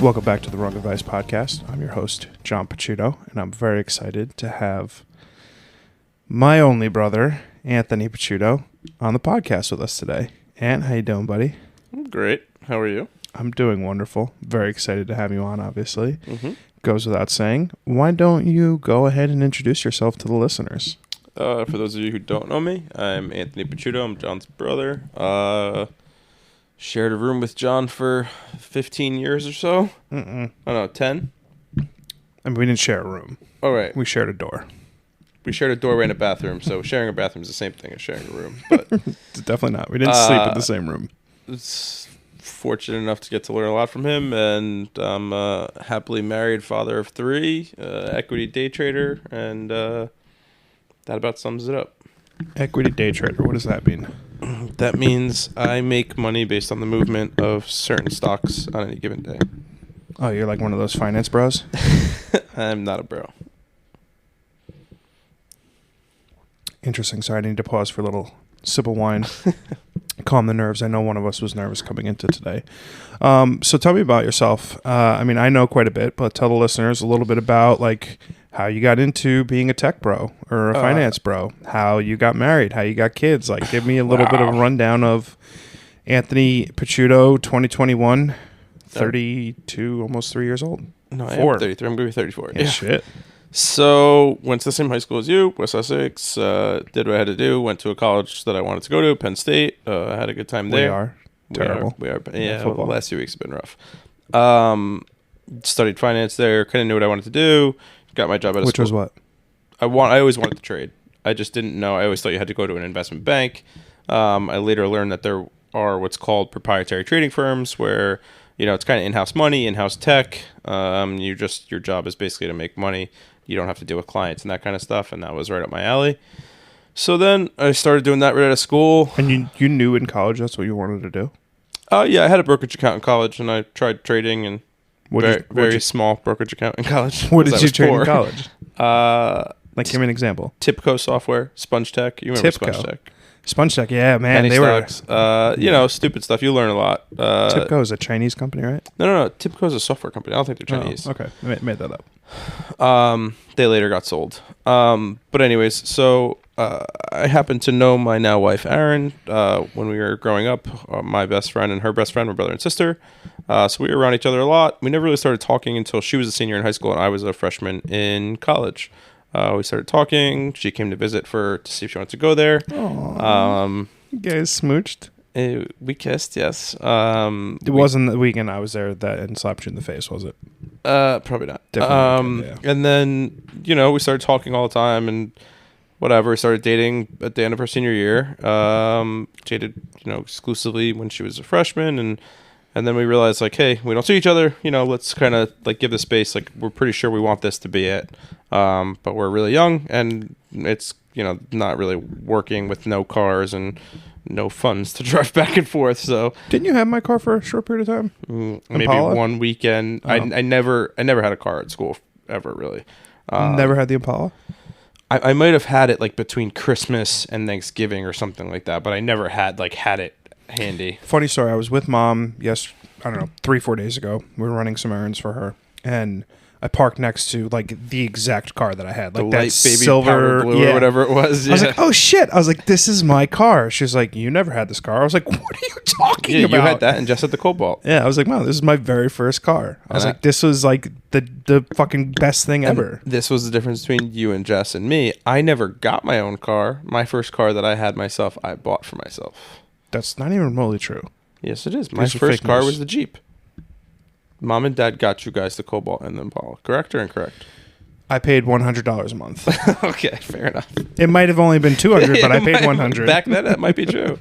Welcome back to the Wrong Advice Podcast. I'm your host, John Picciuto, and I'm very excited to have my only brother, Anthony Picciuto, on the podcast with us today. Ant, how you doing, buddy? I'm great. How are you? I'm doing wonderful. Very excited to have you on, obviously. Mm-hmm. Goes without saying. Why don't you go ahead and introduce yourself to the listeners? For those of you who don't know me, I'm Anthony Picciuto. I'm John's brother. Shared a room with John for 15 years or so. I don't know, 10? I mean, we didn't share a room. Oh, right. We shared a door. We shared a doorway and a bathroom, so sharing a bathroom is the same thing as sharing a room. But Definitely not. We didn't sleep in the same room. It's fortunate enough to get to learn a lot from him, and I'm a happily married father of 3, equity day trader, and that about sums it up. Equity day trader, what does that mean? That means I make money based on the movement of certain stocks on any given day. Oh, you're like one of those finance bros? I'm not a bro. Interesting. Sorry, I need to pause for a little sip of wine. Calm the nerves. I know one of us was nervous coming into today. So tell me about yourself. I mean, I know quite a bit, but tell the listeners a little bit about like how you got into being a tech bro or a finance bro, how you got married, how you got kids. Like, give me a little bit of a rundown of Anthony Picciuto, 2021, 32, almost 3 years old. No, I 4. am 33. I'm going to be 34. Yeah, shit. So, went to the same high school as you, West Essex, did what I had to do, went to a college that I wanted to go to, Penn State, had a good time there. We are terrible. We are. Yeah, football. the last few weeks have been rough. Studied finance there, kind of knew what I wanted to do, got my job at a Which school. was what? I always wanted to trade. I just didn't know. I always thought you had to go to an investment bank. I later learned that there are what's called proprietary trading firms where, it's kind of in-house money, in-house tech. Your job is basically to make money. You don't have to deal with clients and that kind of stuff, and that was right up my alley. So then I started doing that right out of school. And you knew in college that's what you wanted to do? Yeah, I had a brokerage account in college, and I tried trading and very small brokerage account in college. What did you trade in college? Like, give me an example. Tipco software, Sponge Tech. You remember Tipco. Sponge Tech? Sponge Tech, yeah, man. Penny They stocks. were. Stupid stuff. You learn a lot. Tipco is a Chinese company, right? No. Tipco is a software company. I don't think they're Chinese. Oh, okay. I made that up. They later got sold. But anyways, so I happened to know my now wife, Erin, when we were growing up. My best friend and her best friend were brother and sister. So we were around each other a lot. We never really started talking until she was a senior in high school and I was a freshman in college. We started talking. She came to visit to see if she wanted to go there. You guys smooched? We kissed, yes. It wasn't the weekend I was there and slapped you in the face, was it? Probably not. Definitely. Yeah. And then, we started talking all the time and whatever. We started dating at the end of her senior year. Dated, exclusively when she was a freshman. And then we realized, like, hey, we don't see each other. Let's kind of, like, give this space. Like, we're pretty sure we want this to be it. But we're really young, and it's, not really working with no cars and no funds to drive back and forth. So didn't you have my car for a short period of time? Maybe Impala? one weekend. Oh. I never had a car at school ever, really. Never had the Impala? I might have had it, like, between Christmas and Thanksgiving or something like that, but I never had it handy. Funny story. I was with Mom, 3-4 days ago. We were running some errands for her, and I parked next to like the exact car that I had, like the that light baby silver powder blue or whatever it was. I was like, oh shit! I was like, this is my car. She was like, you never had this car. I was like, what are you talking about? You had that and just had the Cobalt. Yeah, I was like, wow, this is my very first car. I was like, this was like the fucking best thing ever. This was the difference between you and Jess and me. I never got my own car. My first car that I had myself, I bought for myself. That's not even remotely true. Yes, it is. My first car was the Jeep. Mom and Dad got you guys the Cobalt and the Impala. Correct or incorrect? I paid $100 a month. Okay, fair enough. It might have only been $200, but I paid $100. Back then, that might be true.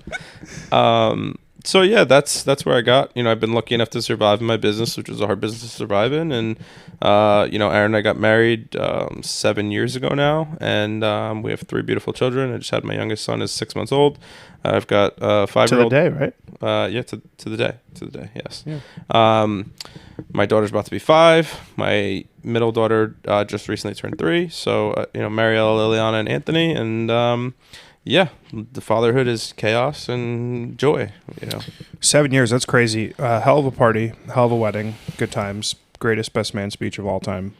So yeah, that's where I got. I've been lucky enough to survive in my business, which was a hard business to survive in. And Aaron and I got married 7 years ago now, and we have 3 beautiful children. I just had my youngest son is 6 months old. I've got 5-year-old. To the day, right? Yeah, to the day. To the day, yes. Yeah. My daughter's about to be 5. My middle daughter just recently turned 3. So, Mariella, Liliana, and Anthony. And, Yeah, the fatherhood is chaos and joy. 7 years, that's crazy. Hell of a party, hell of a wedding, good times, greatest best man speech of all time,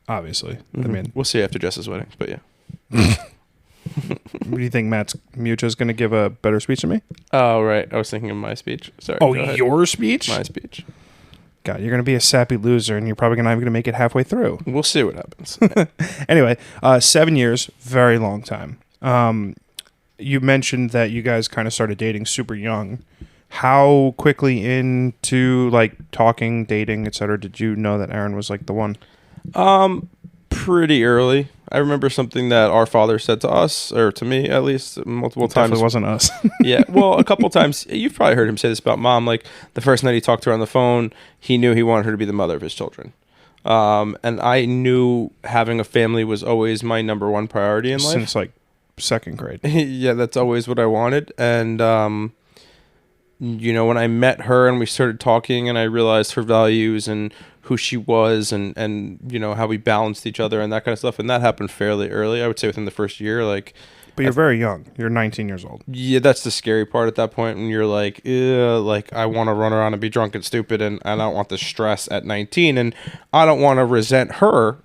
obviously. Mm-hmm. I mean, we'll see after Jess's wedding, but yeah. what do you think Matt's Mucha's going to give a better speech than me? Oh, right. I was thinking of my speech. Sorry. Oh, your speech? My speech. God, you're going to be a sappy loser, and you're probably not even going to make it halfway through. We'll see what happens. Anyway, 7 years, very long time. You mentioned that you guys kind of started dating super young. How quickly into like talking, dating, etc. did you know that Aaron was like the one? Pretty early. I remember something that our father said to us, or to me at least, multiple times. Definitely wasn't us. Yeah, well, a couple times. You've probably heard him say this about mom. Like the first night he talked to her on the phone, he knew he wanted her to be the mother of his children. And I knew having a family was always my number one priority in life. Since like second grade. Yeah, that's always what I wanted. And when I met her and we started talking, and I realized her values and who she was, and how we balanced each other and that kind of stuff, and that happened fairly early. I would say within the first year. But you're very young. You're 19 years old. Yeah, that's the scary part at that point, when you're like, I want to run around and be drunk and stupid, and I don't want the stress at 19, and I don't want to resent her,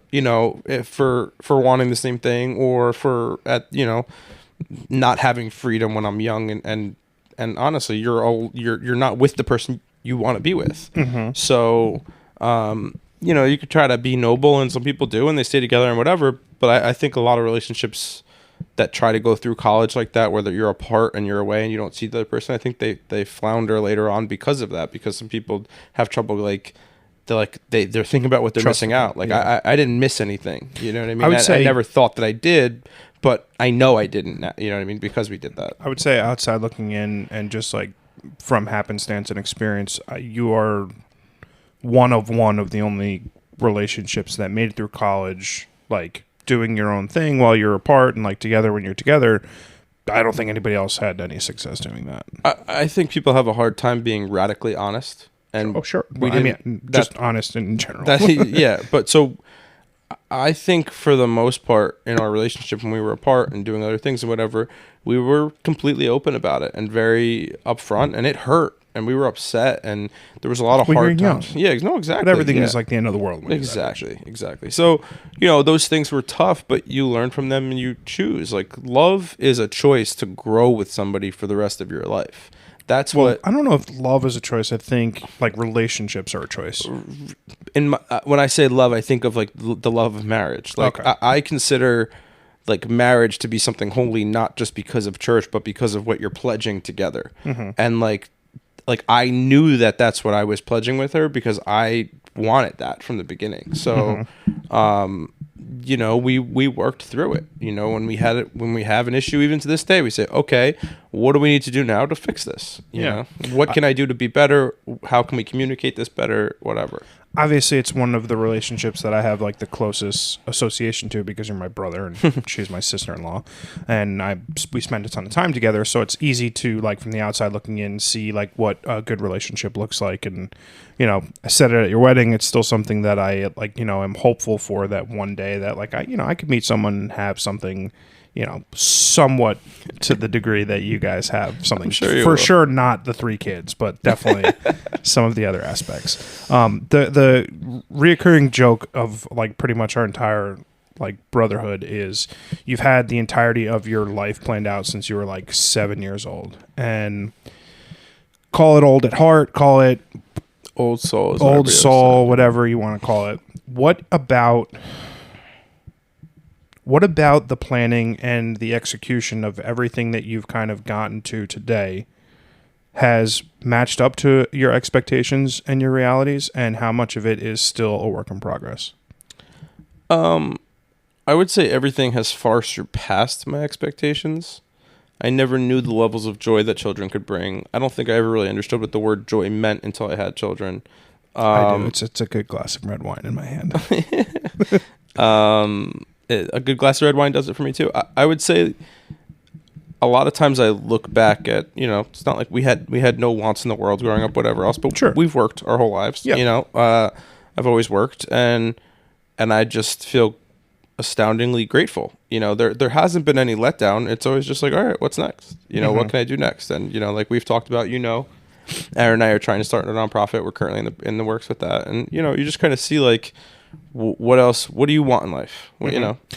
for wanting the same thing, or for not having freedom when I'm young, and honestly, you're not with the person you want to be with. Mm-hmm. So, you could try to be noble, and some people do, and they stay together and whatever. But I think a lot of relationships that try to go through college like that, where you're apart and you're away and you don't see the other person, I think they flounder later on because of that. Because some people have trouble, they're thinking about what they're missing out. I didn't miss anything. You know what I mean? I never thought that I did, but I know I didn't. You know what I mean? Because we did that. I would say outside looking in, and just like from happenstance and experience, you are one of the only relationships that made it through college, like doing your own thing while you're apart and like together when you're together. I don't think anybody else had any success doing that. I think people have a hard time being radically honest. And sure. Just honest in general. Yeah, but so I think for the most part in our relationship, when we were apart and doing other things and whatever, we were completely open about it and very upfront, and it hurt. And we were upset, and there was a lot of hard times. Young. Yeah, no, exactly. But everything is like the end of the world. Exactly. So, those things were tough, but you learn from them and you choose. Like, love is a choice to grow with somebody for the rest of your life. That's what... I don't know if love is a choice. I think, like, relationships are a choice. When I say love, I think of, like, the love of marriage. Like, okay. I consider... like marriage to be something holy, not just because of church, but because of what you're pledging together. Mm-hmm. And like I knew that that's what I was pledging with her, because I wanted that from the beginning. So, we worked through it. When we have an issue, even to this day, we say, okay, what do we need to do now to fix this? You know, what can I do to be better? How can we communicate this better? Whatever. Obviously, it's one of the relationships that I have like the closest association to, because you're my brother and she's my sister-in-law, and we spend a ton of time together. So it's easy to, like, from the outside looking in, see like what a good relationship looks like. And I said it at your wedding. It's still something that I am hopeful for, that one day that I could meet someone and have something, somewhat to the degree that you guys have something. For sure, not the 3 kids, but definitely some of the other aspects. The reoccurring joke of like pretty much our entire like brotherhood is you've had the entirety of your life planned out since you were like 7 years old, and call it old at heart, call it old soul, whatever you want to call it. What about the planning and the execution of everything that you've kind of gotten to today has matched up to your expectations and your realities, and how much of it is still a work in progress? I would say everything has far surpassed my expectations. I never knew the levels of joy that children could bring. I don't think I ever really understood what the word joy meant until I had children. I do. It's a good glass of red wine in my hand. A good glass of red wine does it for me too. I would say a lot of times I look back at, it's not like we had no wants in the world growing up, whatever else, but sure, we've worked our whole lives. Yeah. I've always worked, and I just feel astoundingly grateful, there hasn't been any letdown. It's always just like, all right, what's next? What can I do next? And like we've talked about, Aaron and I are trying to start a nonprofit. We're currently in the works with that, and you just kind of see like, what else? What do you want in life?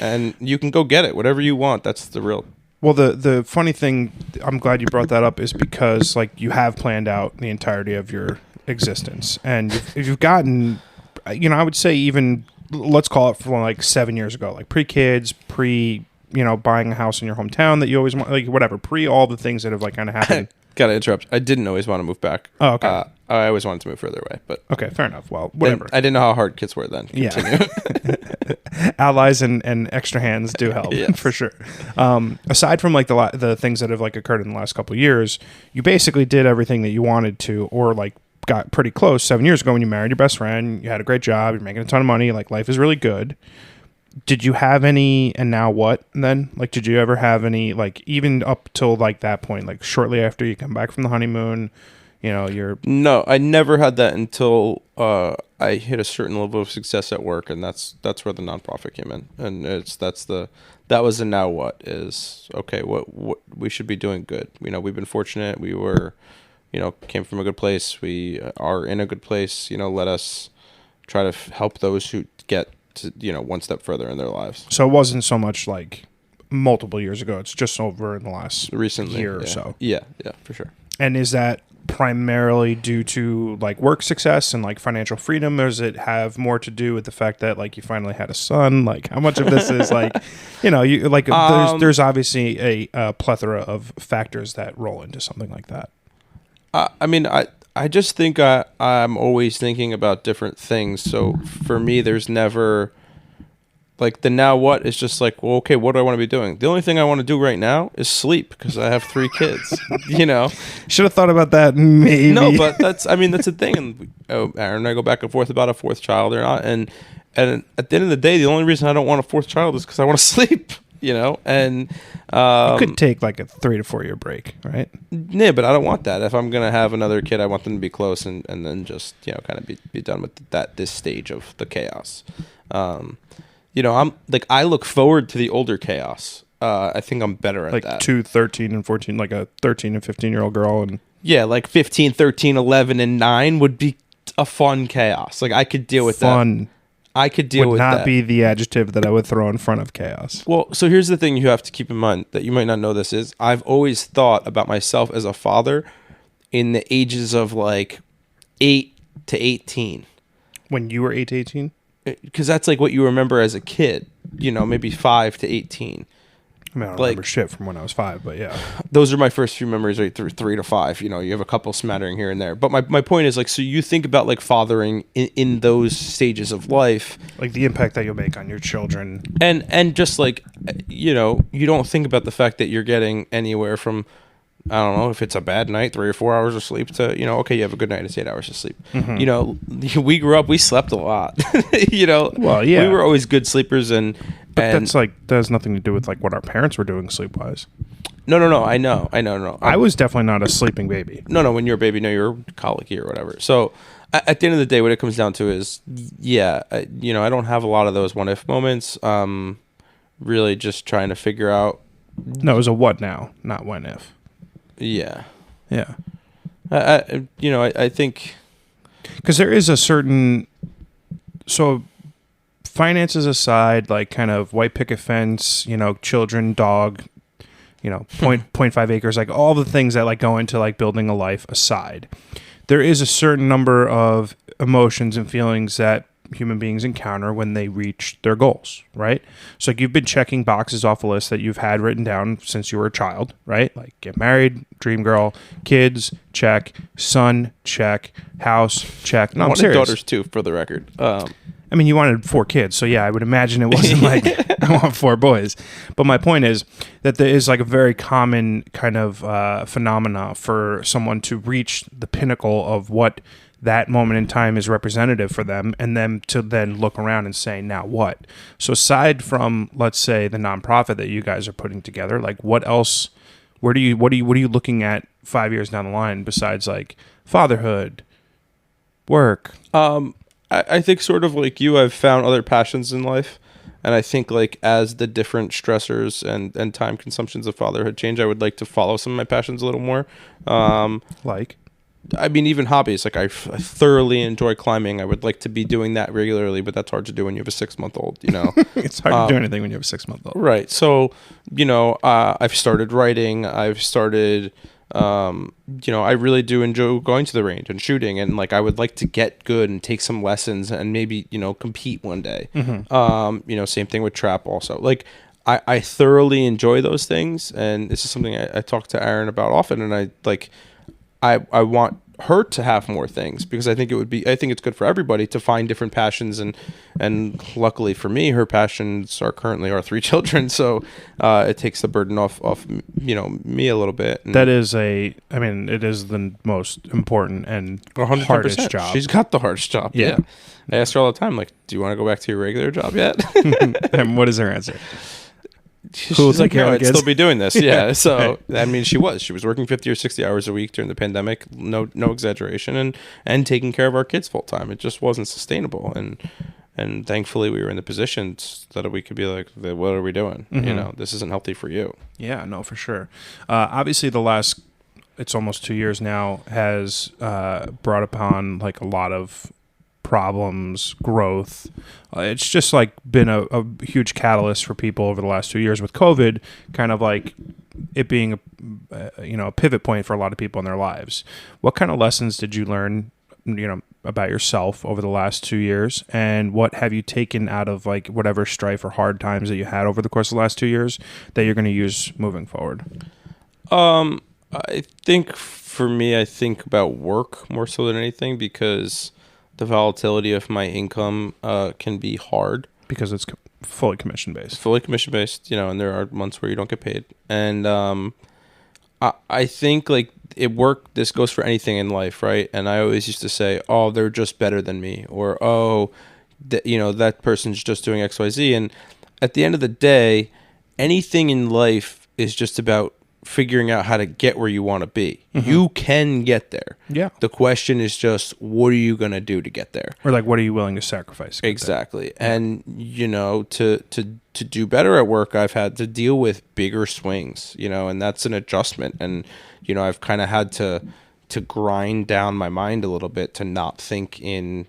And you can go get it, whatever you want. That's the real. Well, the funny thing, I'm glad you brought that up, is because like you have planned out the entirety of your existence, and you've gotten, I would say even, let's call it from like 7 years ago, like pre-kids, buying a house in your hometown that you always want, like whatever, pre all the things that have like kind of happened. Gotta interrupt. I didn't always want to move back. Oh, okay. I always wanted to move further away, but okay, fair enough. Well, whatever. I didn't know how hard kids were then. Continue. Yeah. Allies and extra hands do help. Yes. For sure. Aside from like the things that have like occurred in the last couple of years, you basically did everything that you wanted to, or like got pretty close 7 years ago when you married your best friend. You had a great job. You're making a ton of money. Like life is really good. Did you have any, and now what then? Like, did you ever have any, like, even up till like that point, like shortly after you come back from the honeymoon, No, I never had that until I hit a certain level of success at work, and that's where the nonprofit came in. And that was the now what is, okay, what we should be doing good. We've been fortunate. We were, came from a good place. We are in a good place. Let us try to help those who get to, one step further in their lives. So it wasn't so much like multiple years ago. It's just over in the last recently year or so. Yeah, for sure. And is that primarily due to like work success and like financial freedom, or does it have more to do with the fact that like you finally had a son? Like how much of this is like, you like there's obviously a plethora of factors that roll into something like that. I just think I'm always thinking about different things. So for me, there's never like the now what is just like, well, okay, what do I want to be doing? The only thing I want to do right now is sleep because I have 3 kids, Should have thought about that maybe. No, but that's the thing. And Aaron and I go back and forth about a 4th child or not. And at the end of the day, the only reason I don't want a 4th child is because I want to sleep. And you could take like a 3 to 4 year break, right? Yeah, but I don't want that. If I'm gonna have another kid, I want them to be close and then just kind of be done with this stage of the chaos. I'm like, I look forward to the older chaos. I think I'm better at like that. Like 2, 13, and 14, like a 13 and 15-year-old girl, and yeah, like 15, 13, 11, and 9 would be a fun chaos. Like I could deal with that. I could deal with that. Would not be the adjective that I would throw in front of chaos. Well, so here's the thing you have to keep in mind that you might not know this is I've always thought about myself as a father in the ages of like 8 to 18. When you were 8 to 18? Because that's like what you remember as a kid, maybe 5 to 18. I mean, I don't remember shit from when I was 5, but yeah. Those are my first few memories, right through 3 to 5. You have a couple smattering here and there. But my point is, like, so you think about, like, fathering in those stages of life. Like, the impact that you'll make on your children. And just, like, you don't think about the fact that you're getting anywhere from, I don't know, if it's a bad night, 3 or 4 hours of sleep to, okay, you have a good night, it's 8 hours of sleep. Mm-hmm. We grew up, we slept a lot. Well, yeah. We were always good sleepers But that has nothing to do with like what our parents were doing sleep-wise. No. I know. I was definitely not a sleeping baby. No. When you're a baby, no, you're colicky or whatever. So at the end of the day, what it comes down to is, I don't have a lot of those what-if moments. Really just trying to figure out. No, it was a what now, not when if. Yeah. Yeah. I think. Because there is a certain. So. Finances aside, like kind of white picket fence, children, dog, 0.5 acres, like all the things that like go into like building a life aside, there is a certain number of emotions and feelings that human beings encounter when they reach their goals, right? So like you've been checking boxes off a list that you've had written down since you were a child, right? Like get married, dream girl, kids, check, son, check, house, check. No, I'm serious. Daughters too, for the record. I mean, you wanted 4 kids, so yeah, I would imagine it wasn't like I want 4 boys. But my point is that there is like a very common kind of phenomena for someone to reach the pinnacle of what that moment in time is representative for them, and then to then look around and say, now what? So aside from, let's say, the nonprofit that you guys are putting together, like what else? What are you looking at 5 years down the line besides like fatherhood, work? I think sort of like you, I've found other passions in life, And I think like as the different stressors and time consumptions of fatherhood change, I would like to follow some of my passions a little more. Like, I mean, even hobbies. Like I thoroughly enjoy climbing. I would like to be doing that regularly, but that's hard to do when you have a 6-month-old. it's hard to do anything when you have a 6-month-old. Right. So, I've started writing. I've started, I really do enjoy going to the range and shooting. And like, I would like to get good and take some lessons and maybe, compete one day. Same thing with trap also. Like, I thoroughly enjoy those things. And this is something I talk to Aaron about often. And I want her to have more things because I think it's good for everybody to find different passions and luckily for me, her passions are currently our 3 children. So, it takes the burden off, me a little bit. And it is the most important and 110%. hardest job. She's got the hardest job. Yeah. I ask her all the time, like, do you want to go back to your regular job yet? And what is her answer? She's like, no, I'd still be doing this. Yeah. So, Right. I mean, she was working 50 or 60 hours a week during the pandemic. No exaggeration. And taking care of our kids full time. It just wasn't sustainable. And thankfully we were in the position that we could be like, what are we doing? This isn't healthy for you. Yeah, no, for sure. Obviously it's almost 2 years now has brought upon like a lot of problems, growth. It's just like been a huge catalyst for people over the last 2 years with COVID, kind of like it being a pivot point for a lot of people in their lives. What kind of lessons did you learn, about yourself over the last 2 years, and what have you taken out of like whatever strife or hard times that you had over the course of the last 2 years that you're going to use moving forward? I think for me, I think about work more so than anything because the volatility of my income can be hard. Because it's fully commission based. Fully commission based, and there are months where you don't get paid. And I think like this goes for anything in life, right? And I always used to say, oh, they're just better than me, or oh, that person's just doing XYZ. And at the end of the day, anything in life is just about figuring out how to get where you want to be. You can get there. Yeah. The question is just, what are you going to do to get there? Or like, what are you willing to sacrifice? Exactly. And, to do better at work, I've had to deal with bigger swings, and that's an adjustment. And, I've kind of had to grind down my mind a little bit to not think in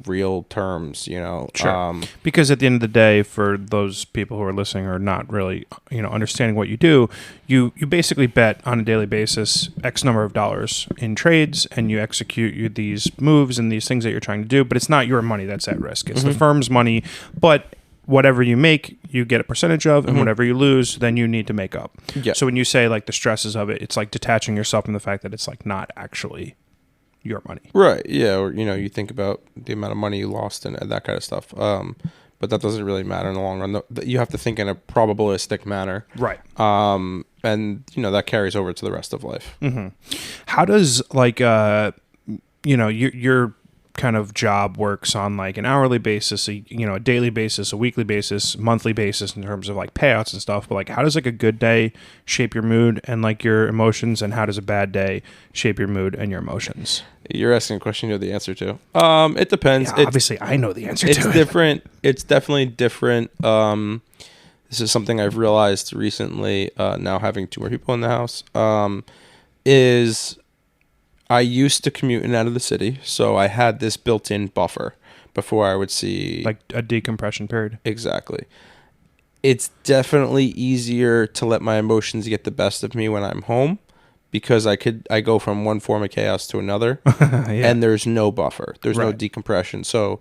real terms, Sure. Because at the end of the day, for those people who are listening or not really, understanding what you do, you basically bet on a daily basis X number of dollars in trades, and you execute these moves and these things that you're trying to do, but it's not your money that's at risk. It's the firm's money, but whatever you make, you get a percentage of, and whatever you lose, then you need to make up. Yeah. So when you say like the stresses of it, it's like detaching yourself from the fact that it's like not actually your money. Right. Yeah. Or, you think about the amount of money you lost and that kind of stuff. But that doesn't really matter in the long run. You have to think in a probabilistic manner. Right. And, that carries over to the rest of life. How does like, your kind of job works on like an hourly basis, a daily basis, a weekly basis, monthly basis in terms of like payouts and stuff. But like, how does like a good day shape your mood and like your emotions, and how does a bad day shape your mood and your emotions? You're asking a question you know the answer to. It depends. Yeah, obviously, I know the answer to it. It's different. It's definitely different. This is something I've realized recently, now having 2 more people in the house, is I used to commute in and out of the city, so I had this built-in buffer before I would see... Like a decompression period. Exactly. It's definitely easier to let my emotions get the best of me when I'm home, because I go from one form of chaos to another, and there's no buffer. There's no decompression. So,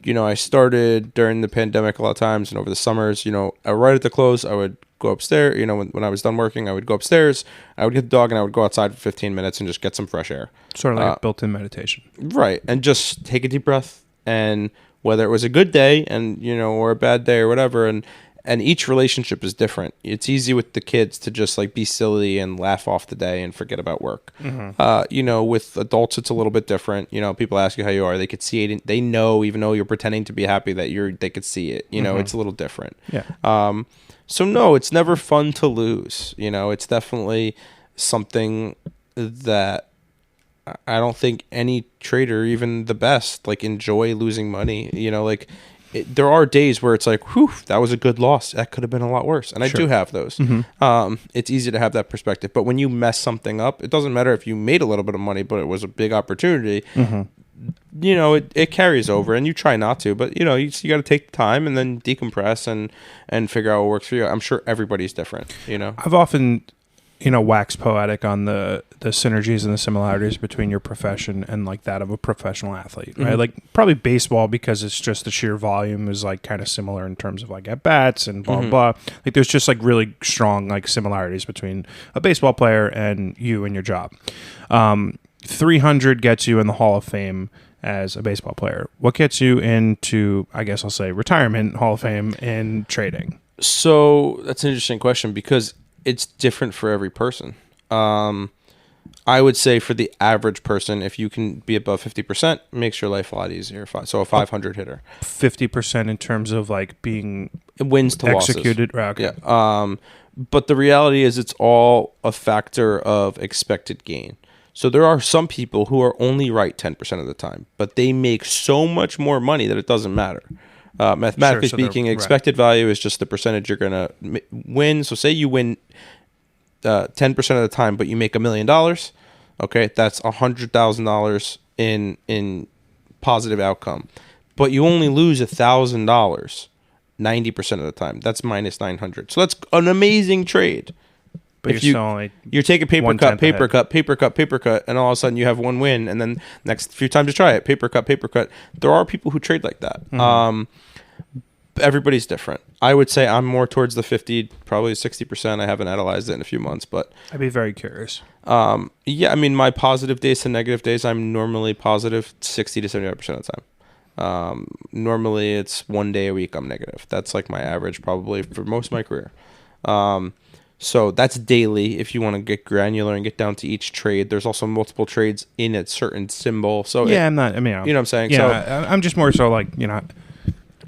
I started during the pandemic a lot of times, and over the summers, right at the close, I would go upstairs. When I was done working, I would go upstairs, I would get the dog, and I would go outside for 15 minutes and just get some fresh air. Sort of like a built-in meditation. Right. And just take a deep breath, and whether it was a good day and, or a bad day or whatever, and each relationship is different. It's easy with the kids to just like be silly and laugh off the day and forget about work. With adults, it's a little bit different. People ask you how you are. They could see it. They know, even though you're pretending to be happy, that they could see it. It's a little different. Yeah. So no, it's never fun to lose. It's definitely something that I don't think any trader, even the best, like enjoy losing money. there are days where it's like, whew, that was a good loss. That could have been a lot worse. And I do have those. It's easy to have that perspective. But when you mess something up, it doesn't matter if you made a little bit of money, but it was a big opportunity. You know, it carries over, and you try not to, but you know, you got to take the time and then decompress and figure out what works for you. I'm sure everybody's different, you know. I've often, you know, waxed poetic on the synergies and the similarities between your profession and like that of a professional athlete, right? Like probably baseball, because it's just the sheer volume is like kind of similar in terms of like at bats and blah blah. Like there's just like really strong like similarities between a baseball player and you and your job. 300 gets you in the Hall of Fame as a baseball player. What gets you into, I guess I'll say, retirement Hall of Fame in trading? So that's an interesting question because it's different for every person. I would say for the average person, if you can be above 50%, it makes your life a lot easier. So a 500 hitter. 50% in terms of like being wins to executed. losses. Okay. Yeah. But the reality is it's all a factor of expected gain. So there are some people who are only right 10% of the time, but they make so much more money that it doesn't matter. Mathematically speaking, expected value is just the percentage you're going to win. So say you win 10% of the time, but you make $1 million. Okay, that's $100,000 in positive outcome. But you only lose $1,000 90% of the time. That's minus 900. So that's an amazing trade. But if you're still only you're taking paper cut, and all of a sudden you have one win, and then next few times you try it, paper cut. There are people who trade like that. Everybody's different. I would say I'm more towards the 50, probably 60%. I haven't analyzed it in a few months, but I'd be very curious. Yeah, I mean, my positive days to negative days, I'm normally positive 60 to 75% of the time. Normally it's 1 day a week I'm negative. That's like my average probably for most of my career. So that's daily. If you want to get granular and get down to each trade, there's also multiple trades in a certain symbol. So yeah, you know what I'm saying? Yeah, so, I'm just more so like, you know,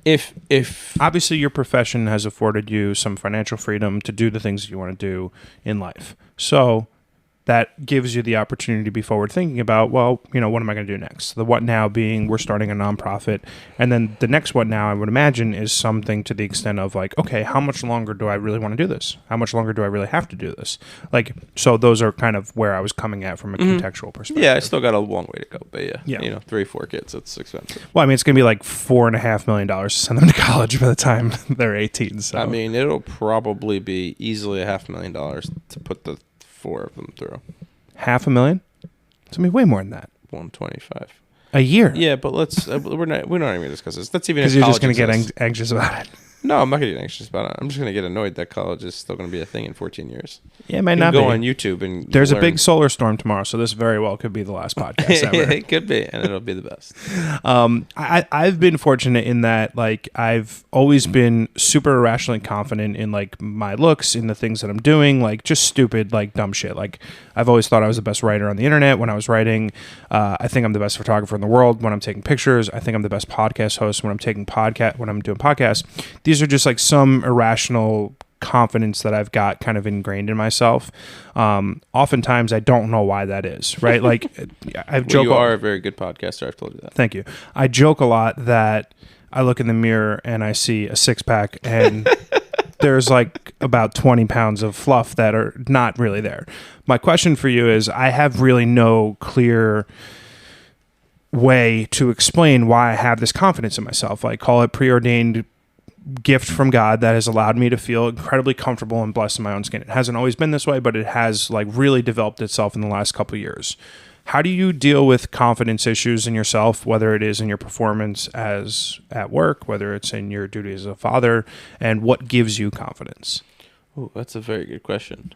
if obviously your profession has afforded you some financial freedom to do the things you want to do in life. So that gives you the opportunity to be forward thinking about, well, you know, what am I going to do next? The what now being we're starting a nonprofit. And then the next what now I would imagine is something to the extent of like, okay, how much longer do I really want to do this? How much longer do I really have to do this? Like, so those are kind of where I was coming at from a contextual perspective. Yeah, I still got a long way to go, but yeah. You know, 3-4 kids, it's expensive. Well, I mean, it's going to be like $4.5 million to send them to college by the time they're 18. So I mean, it'll probably be easily $500,000 to put the 4 of them through. $500,000? It's gonna be way more than that. 125 a year. Yeah, but we're not even gonna discuss this. That's even because you're just gonna get anxious about it. No, I'm not gonna get anxious about it. I'm just gonna get annoyed that college is still gonna be a thing in 14 years. Yeah, it might not go be. on YouTube and there's a big solar storm tomorrow, so this very well could be the last podcast ever. It could be, and it'll be the best. I've been fortunate in that, like, I've always been super irrationally confident in like my looks, in the things that I'm doing, like just stupid, like dumb shit. Like I've always thought I was the best writer on the internet when I was writing. I think I'm the best photographer in the world when I'm taking pictures. I think I'm the best podcast host when I'm doing podcasts. These are just like some irrational confidence that I've got kind of ingrained in myself. Oftentimes I don't know why that is, right? Like you are a very good podcaster. I've told you that. Thank you. I joke a lot that I look in the mirror and I see a 6-pack and there's like about 20 pounds of fluff that are not really there. My question for you is, I have really no clear way to explain why I have this confidence in myself. Like, call it preordained gift from God that has allowed me to feel incredibly comfortable and blessed in my own skin. It hasn't always been this way, but it has like really developed itself in the last couple of years. How do you deal with confidence issues in yourself, whether it is in your performance as at work, whether it's in your duty as a father, and what gives you confidence? Oh, that's a very good question.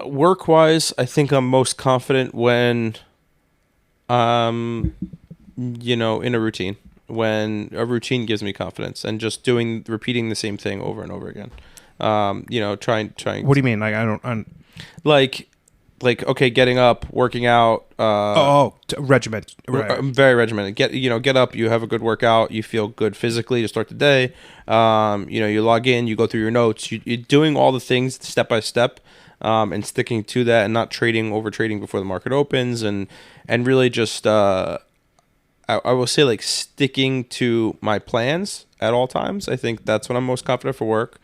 Work-wise, I think I'm most confident when in a routine, when a routine gives me confidence, and just repeating the same thing over and over again. Trying. What do you mean? Like, like, okay, getting up, working out. Regiment. Right. I'm very regimented. Get up. You have a good workout. You feel good physically to start the day. You log in. You go through your notes. You're doing all the things step by step, and sticking to that, and not over trading before the market opens, and really just. I will say like sticking to my plans at all times. I think that's when I'm most confident for work.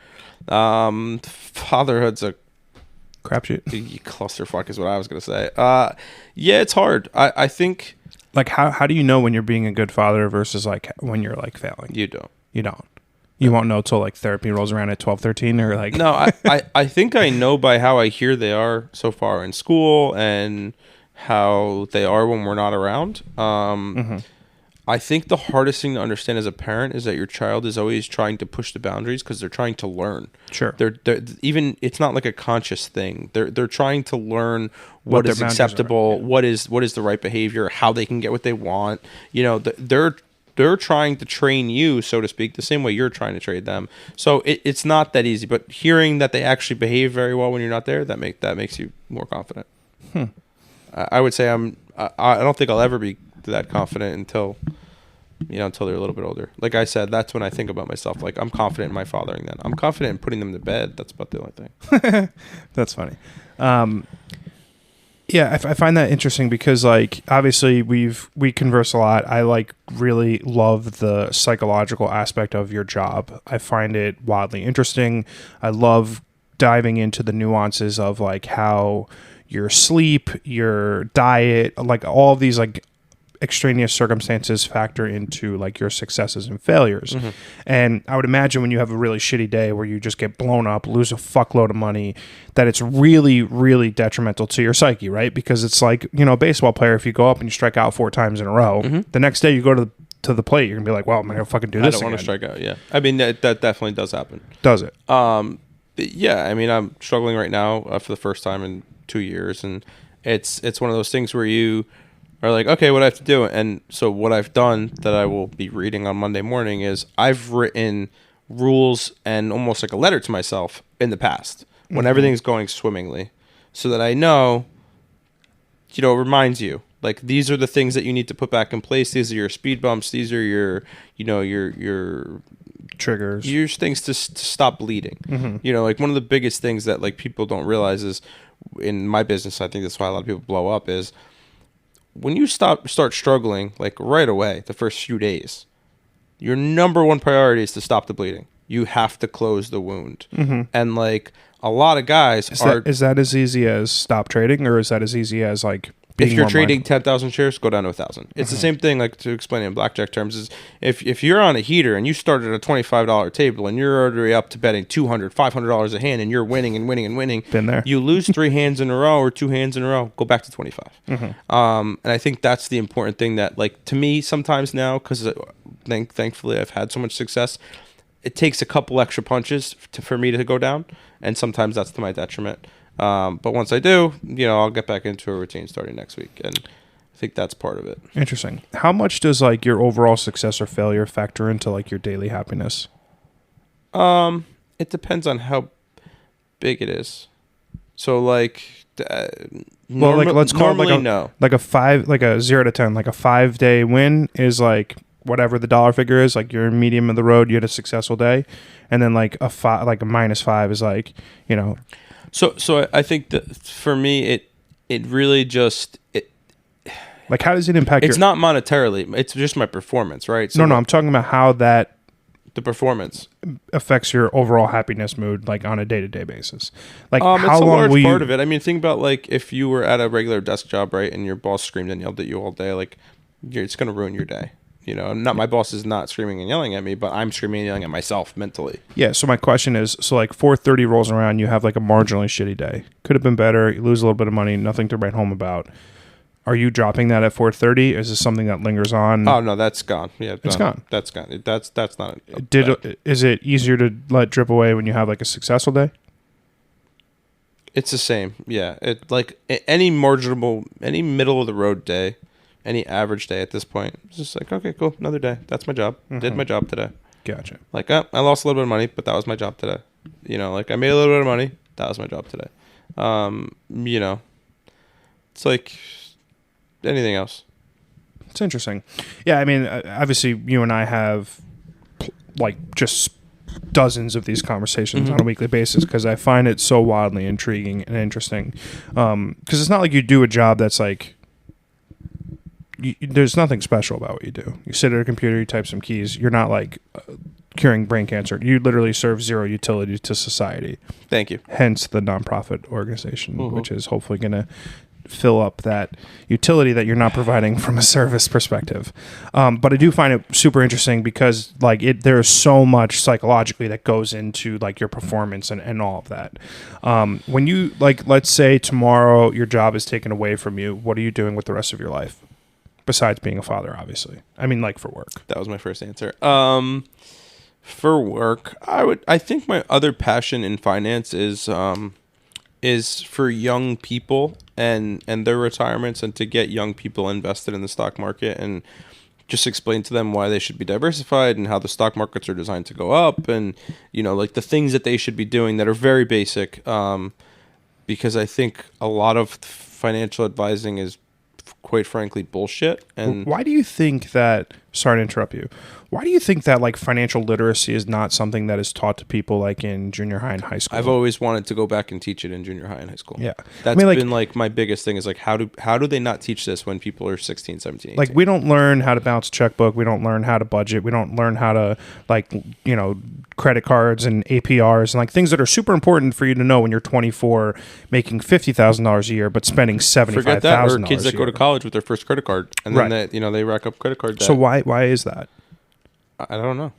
Fatherhood's a crapshoot. Clusterfuck is what I was gonna say. Yeah, it's hard. I think Like how do you know when you're being a good father versus like when you're like failing? you don't. You don't. You won't know till like therapy rolls around at 12, 13 or like No, I think I know by how I hear they are so far in school and how they are when we're not around. I think the hardest thing to understand as a parent is that your child is always trying to push the boundaries because they're trying to learn. Sure. They're even it's not like a conscious thing. They're trying to learn what is acceptable, what is the right behavior, how they can get what they want. You know, they're trying to train you, so to speak, the same way you're trying to train them. So it's not that easy. But hearing that they actually behave very well when you're not there, that makes you more confident. I would say I don't think I'll ever be that confident until they're a little bit older. Like I said, that's when I think about myself. Like I'm confident in my fathering. Then I'm confident in putting them to bed. That's about the only thing. That's funny. Yeah, I find that interesting because, like, obviously we converse a lot. I like really love the psychological aspect of your job. I find it wildly interesting. I love diving into the nuances of like how your sleep, your diet, like all of these like extraneous circumstances factor into like your successes and failures. And I would imagine when you have a really shitty day where you just get blown up, lose a fuckload of money, that it's really, really detrimental to your psyche, right? Because it's like, you know, a baseball player, if you go up and you strike out 4 times in a row, the next day you go to the plate, you're gonna be like, well, I'm gonna fucking do this I don't again. want to strike out. Yeah, I mean that definitely does happen. Does it? Yeah, I mean I'm struggling right now for the first time in 2 years, and it's one of those things where you are like, okay, what do I have to do? And so what I've done that I will be reading on Monday morning is I've written rules and almost like a letter to myself in the past when everything's going swimmingly, so that I know, it reminds you, like, these are the things that you need to put back in place. These are your speed bumps. These are your Triggers. your things to stop bleeding. Like one of the biggest things that like people don't realize is in my business, I think that's why a lot of people blow up, is when you start struggling, like right away, the first few days, your number one priority is to stop the bleeding. You have to close the wound. And like a lot of guys is that as easy as stop trading, or is that as easy as like if you're trading 10,000 shares, go down to 1,000. It's the same thing, like to explain it in blackjack terms, is if you're on a heater and you started a $25 table and you're already up to betting $200, $500 a hand and you're winning and winning and winning. Been there. You lose 3 hands in a row or 2 hands in a row, go back to 25. And I think that's the important thing that, like, to me sometimes now, because thankfully I've had so much success, it takes a couple extra punches for me to go down, and sometimes that's to my detriment. But once I do, I'll get back into a routine starting next week, and I think that's part of it. Interesting. How much does like your overall success or failure factor into like your daily happiness? It depends on how big it is. So like, let's call it like a 0 to 10, like a 5-day win is like whatever the dollar figure is, like you're medium of the road, you had a successful day, and then like a -5 is like, So I think that for me, it really just like, how does it impact? It's not monetarily. It's just my performance, right? So I'm talking about how the performance affects your overall happiness mood, like on a day-to-day basis. Like how it's a long large will part you... of it. I mean, think about like if you were at a regular desk job, right, and your boss screamed and yelled at you all day, like it's going to ruin your day. Not my boss is not screaming and yelling at me, but I'm screaming and yelling at myself mentally. Yeah. So my question is, so like 4:30 rolls around, you have like a marginally shitty day. Could have been better. You lose a little bit of money, nothing to write home about. Are you dropping that at 4:30? Is this something that lingers on? Oh no, that's gone. Yeah, it's gone. That's gone. That's not. Is it easier to let drip away when you have like a successful day? It's the same. Yeah. It like any middle of the road day. Any average day at this point, it's just like, okay, cool, another day. That's my job. Did my job today. Gotcha. Like, I lost a little bit of money, but that was my job today. Like I made a little bit of money. That was my job today. It's like anything else. It's interesting. Yeah, I mean, obviously, you and I have like just dozens of these conversations on a weekly basis because I find it so wildly intriguing and interesting. Because it's not like you do a job that's like there's nothing special about what you do. You sit at a computer, you type some keys. You're not like curing brain cancer. You literally serve zero utility to society. Thank you. Hence the nonprofit organization, which is hopefully going to fill up that utility that you're not providing from a service perspective. But I do find it super interesting because like there's so much psychologically that goes into like your performance and all of that. When you like, let's say tomorrow your job is taken away from you, what are you doing with the rest of your life? Besides being a father, obviously. I mean, like for work. That was my first answer. For work, I think my other passion in finance is for young people and their retirements, and to get young people invested in the stock market and just explain to them why they should be diversified and how the stock markets are designed to go up, and like the things that they should be doing that are very basic. Because I think a lot of financial advising is quite frankly bullshit. And why do you think that, sorry to interrupt you, why do you think that like financial literacy is not something that is taught to people like in junior high and high school? I've always wanted to go back and teach it in junior high and high school. Yeah. That's been like my biggest thing is like, how do they not teach this when people are 16, 17, 18? Like we don't learn how to balance a checkbook. We don't learn how to budget. We don't learn how to like, credit cards and APRs and like things that are super important for you to know when you're 24 making $50,000 a year, but spending $75,000 Forget that, or kids that go to college with their first credit card and then they rack up credit card debt. So why is that? I don't know.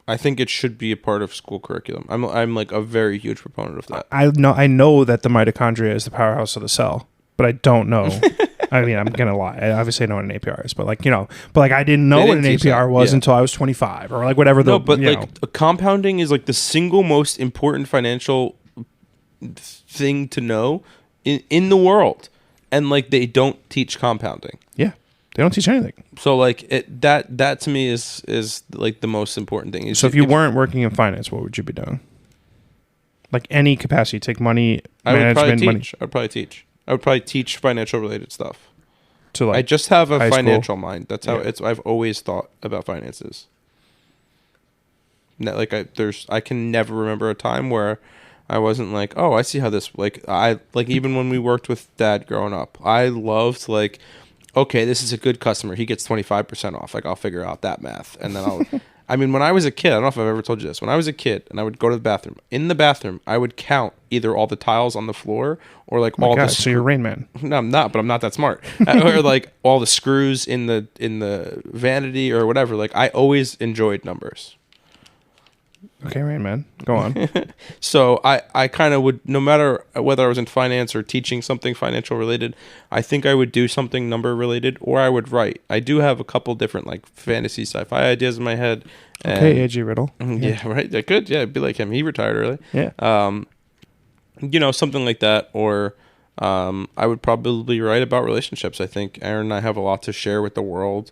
I think it should be a part of school curriculum. I'm like a very huge proponent of that. I know that the mitochondria is the powerhouse of the cell, but I don't know. I mean, I'm gonna lie. I obviously know what an APR is, but I didn't know what an APR was until I was 25, or like whatever. Compounding is like the single most important financial thing to know in the world, and like they don't teach compounding. Yeah. They don't teach anything. So like that to me is like the most important thing. So if you weren't working in finance, what would you be doing? Like any capacity, take money, management, money. I would probably teach. I would probably teach financial related stuff. To like I just have a financial school. mind. That's how I've always thought about finances. Like I can never remember a time where I wasn't like, oh, I see how this even when we worked with Dad growing up, I loved like, okay, this is a good customer. He gets 25% off. Like, I'll figure out that math. And then I mean, when I was a kid, I don't know if I've ever told you this. When I was a kid and I would go to the bathroom, in the bathroom, I would count either all the tiles on the floor or like all the... So you're Rain Man. No, I'm not, but I'm not that smart. Or like all the screws in the vanity or whatever. Like, I always enjoyed numbers. Okay, Rain Man. Go on. So I kind of would, no matter whether I was in finance or teaching something financial related, I think I would do something number related, or I would write. I do have a couple different like fantasy sci-fi ideas in my head. Okay, A.G. Riddle. Yeah, right. I could. Yeah, be like him. He retired early. Yeah. Something like that, or I would probably write about relationships. I think Aaron and I have a lot to share with the world.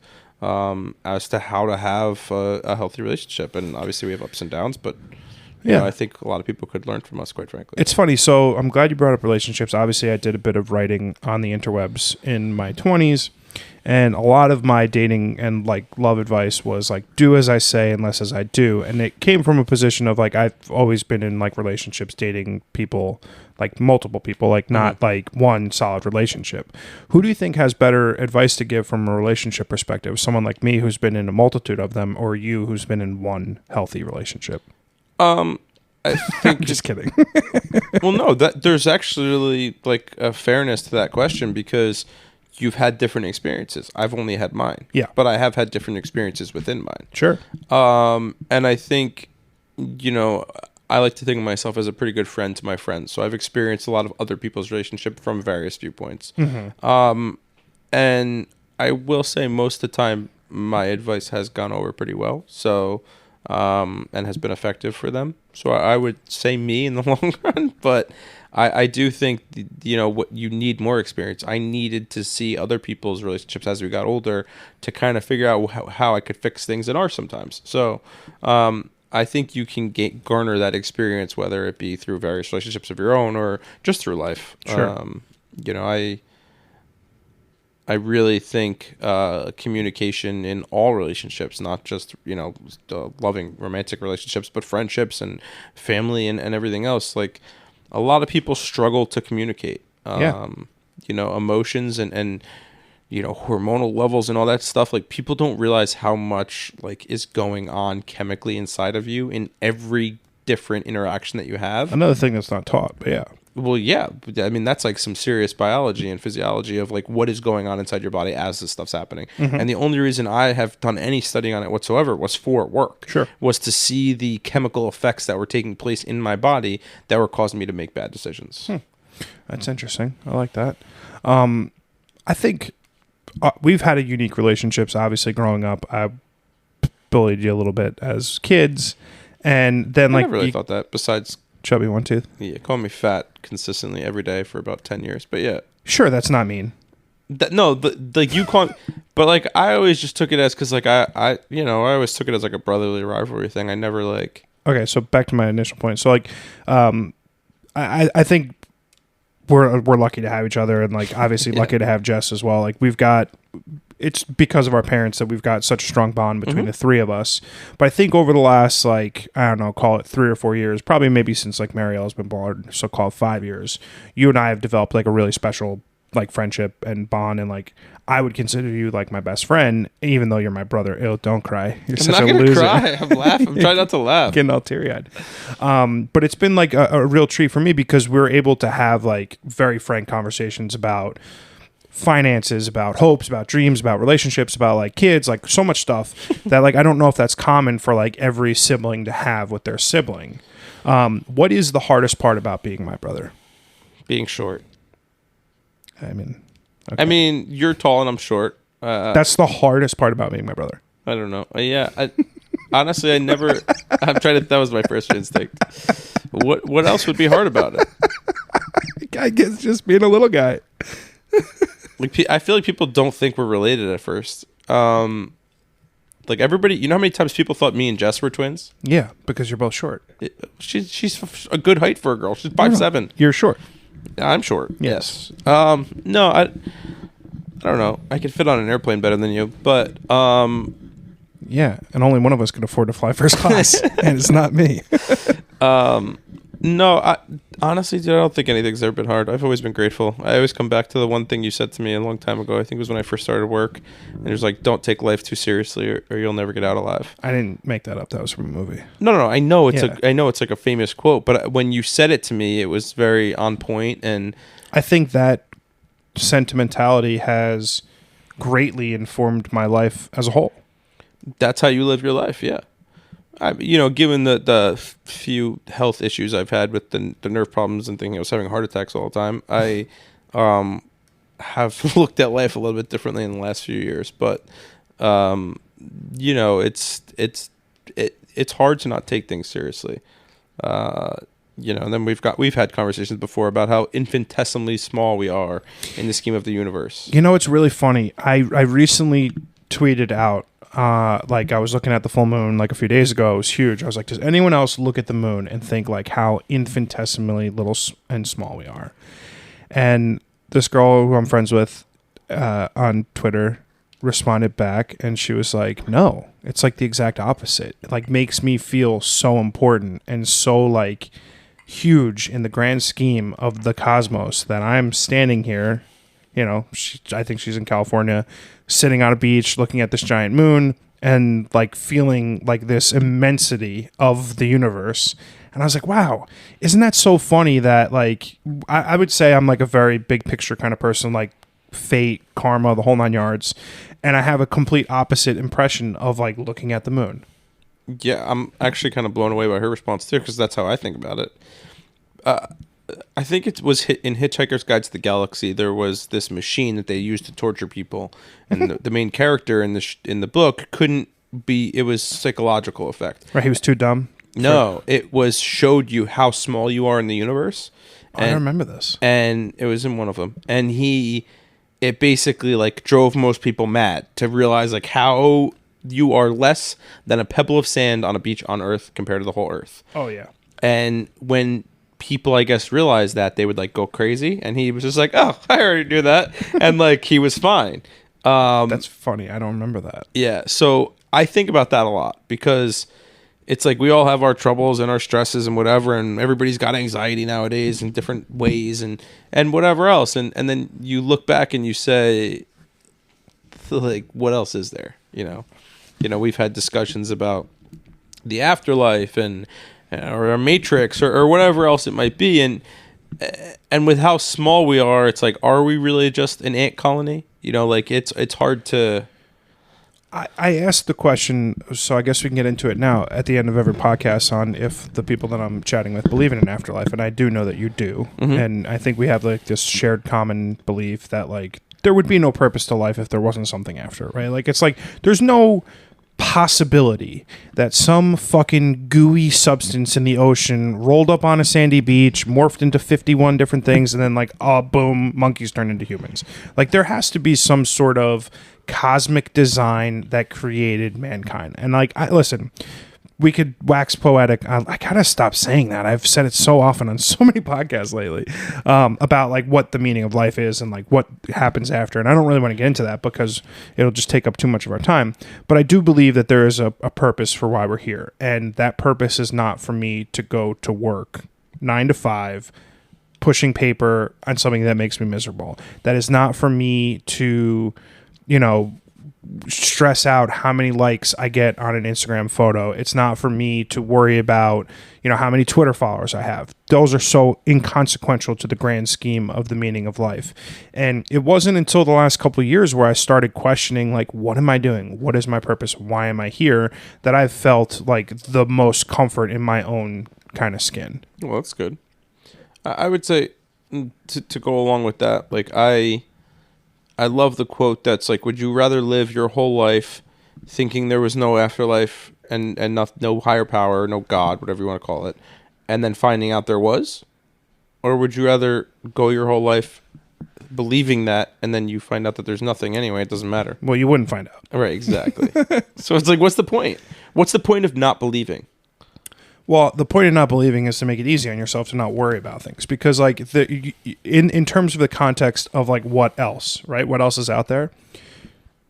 As to how to have a healthy relationship. And obviously we have ups and downs, but I think a lot of people could learn from us, quite frankly. It's funny. So I'm glad you brought up relationships. Obviously I did a bit of writing on the interwebs in my 20s, and a lot of my dating and like love advice was like, do as I say and less as I do. And it came from a position of like, I've always been in like relationships, dating people, like multiple people, like not like one solid relationship. Who do you think has better advice to give from a relationship perspective? Someone like me who's been in a multitude of them, or you who's been in one healthy relationship? I think just kidding. Well, no, there's actually like a fairness to that question, because you've had different experiences. I've only had mine. Yeah. But I have had different experiences within mine. Sure. And I think, I like to think of myself as a pretty good friend to my friends. So I've experienced a lot of other people's relationship from various viewpoints. Mm-hmm. And I will say most of the time my advice has gone over pretty well. So, and has been effective for them. So I would say me in the long run, but I do think, what you need more experience. I needed to see other people's relationships as we got older to kind of figure out how I could fix things in ours sometimes. So, I think you can garner that experience, whether it be through various relationships of your own or just through life. Sure. I really think communication in all relationships, not just, loving romantic relationships, but friendships and family and everything else. Like, a lot of people struggle to communicate, emotions and hormonal levels and all that stuff. Like, people don't realize how much like is going on chemically inside of you in every different interaction that you have. Another thing that's not taught, but yeah. Well, yeah, I mean, that's like some serious biology and physiology of like what is going on inside your body as this stuff's happening. And the only reason I have done any studying on it whatsoever was for work. Sure. Was to see the chemical effects that were taking place in my body that were causing me to make bad decisions. That's interesting. I like that. I think we've had a unique relationships. Obviously, growing up, I bullied you a little bit as kids, and then I like never really thought that. Besides chubby one tooth. Yeah, call me fat consistently every day for about 10 years. But yeah. Sure, that's not mean. Like you call, but like I always just took it as because like I always took it as like a brotherly rivalry thing. I never like. Okay, so back to my initial point. So like, I think we're lucky to have each other, and like obviously lucky to have Jess as well. Like it's because of our parents that we've got such a strong bond between the three of us. But I think over the last, like, I don't know, call it 3 or 4 years, probably maybe since like Marielle's been born, so called 5 years, you and I have developed like a really special like friendship and bond, and like I would consider you like my best friend, even though you're my brother. Ew, don't cry. You're such a loser. I'm not gonna cry. I'm laughing. I'm trying not to laugh. Getting all teary-eyed. But it's been like a real treat for me because we're able to have like very frank conversations about finances, about hopes, about dreams, about relationships, about like kids, like so much stuff that like I don't know if that's common for like every sibling to have with their sibling. What is the hardest part about being my brother? Being short. Okay. I mean, you're tall and I'm short. That's the hardest part about being my brother. I don't know. Honestly, I never. I'm trying to. That was my first instinct. What else would be hard about it? I guess just being a little guy. Like, I feel like people don't think we're related at first. Like everybody, you know how many times people thought me and Jess were twins? Yeah, because you're both short. She's a good height for a girl. She's 5'7". You're short. I'm short. Yes. No, I don't know. I could fit on an airplane better than you, but yeah, and only one of us can afford to fly first class, and it's not me. No, honestly, dude, I don't think anything's ever been hard. I've always been grateful. I always come back to the one thing you said to me a long time ago. I think it was when I first started work. And it was like, don't take life too seriously or you'll never get out alive. I didn't make that up. That was from a movie. No. I know it's like a famous quote, but when you said it to me, it was very on point. And I think that sentimentality has greatly informed my life as a whole. That's how you live your life. Yeah. Given the few health issues I've had with the nerve problems and things, I was having heart attacks all the time. I have looked at life a little bit differently in the last few years, but it's hard to not take things seriously. And then we've had conversations before about how infinitesimally small we are in the scheme of the universe. It's really funny. I recently tweeted out. Like I was looking at the full moon like a few days ago. It was huge. I was like, does anyone else look at the moon and think like how infinitesimally little and small we are? And this girl who I'm friends with on Twitter responded back and she was like, no, it's like the exact opposite. It like makes me feel so important and so like huge in the grand scheme of the cosmos that I'm standing here. I think she's in California, sitting on a beach, looking at this giant moon and like feeling like this immensity of the universe. And I was like, wow, isn't that so funny that like, I would say I'm like a very big picture kind of person, like fate, karma, the whole 9 yards. And I have a complete opposite impression of like looking at the moon. Yeah, I'm actually kind of blown away by her response too, because that's how I think about it. I think it was in Hitchhiker's Guide to the Galaxy. There was this machine that they used to torture people, and the main character in the book couldn't be. It was psychological effect. Right, he was too dumb. No, it showed you how small you are in the universe. I remember this, and it was in one of them. And it basically like drove most people mad to realize like how you are less than a pebble of sand on a beach on Earth compared to the whole Earth. Oh yeah, and when people, I guess, realized that, they would like go crazy, and he was just like, oh, I already knew that, and like he was fine. That's funny. I don't remember that. Yeah, so I think about that a lot because it's like we all have our troubles and our stresses and whatever, and everybody's got anxiety nowadays in different ways and whatever else, and then you look back and you say, like, what else is there? We've had discussions about the afterlife or a matrix or whatever else it might be, and with how small we are, it's like, are we really just an ant colony? Like it's hard to. I asked the question, so I guess we can get into it now at the end of every podcast on if the people that I'm chatting with believe in an afterlife, and I do know that you do, and I think we have like this shared common belief that like there would be no purpose to life if there wasn't something after, right? Like it's like there's no possibility that some fucking gooey substance in the ocean rolled up on a sandy beach, morphed into 51 different things, and then like, oh, boom, monkeys turned into humans. Like there has to be some sort of cosmic design that created mankind. And like, listen, we could wax poetic. I gotta stop saying that. I've said it so often on so many podcasts lately about like what the meaning of life is and like what happens after. And I don't really want to get into that because it'll just take up too much of our time. But I do believe that there is a purpose for why we're here. And that purpose is not for me to go to work 9 to 5, pushing paper on something that makes me miserable. That is not for me to, stress out how many likes I get on an Instagram photo. It's not for me to worry about, how many Twitter followers I have. Those are so inconsequential to the grand scheme of the meaning of life. And it wasn't until the last couple of years where I started questioning, like, what am I doing? What is my purpose? Why am I here? That I've felt like the most comfort in my own kind of skin. Well, that's good. I would say to go along with that, like I love the quote that's like, would you rather live your whole life thinking there was no afterlife and no higher power, no God, whatever you want to call it, and then finding out there was? Or would you rather go your whole life believing that and then you find out that there's nothing anyway, it doesn't matter? Well, you wouldn't find out. Right, exactly. So it's like, what's the point? What's the point of not believing? Well, the point of not believing is to make it easy on yourself to not worry about things. Because, like, in terms of the context of, like, what else, right? What else is out there?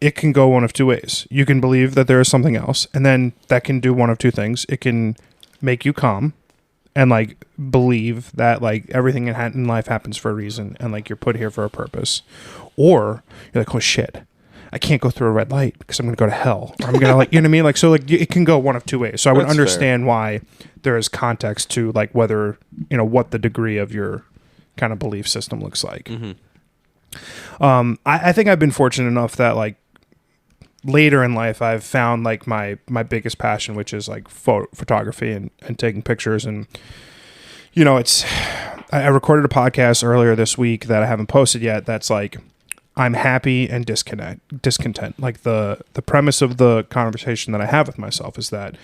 It can go one of two ways. You can believe that there is something else, and then that can do one of two things. It can make you calm and, like, believe that, like, everything in life happens for a reason and, like, you're put here for a purpose. Or you're like, oh, shit. I can't go through a red light because I'm going to go to hell. Or I'm going to like, you know what I mean? Like, so like it can go one of two ways. So I would understand why there is context to like whether, what the degree of your kind of belief system looks like. I think I've been fortunate enough that like later in life, I've found like my biggest passion, which is like photography and taking pictures. And, I recorded a podcast earlier this week that I haven't posted yet. That's like, I'm happy and discontent. Like the premise of the conversation that I have with myself is that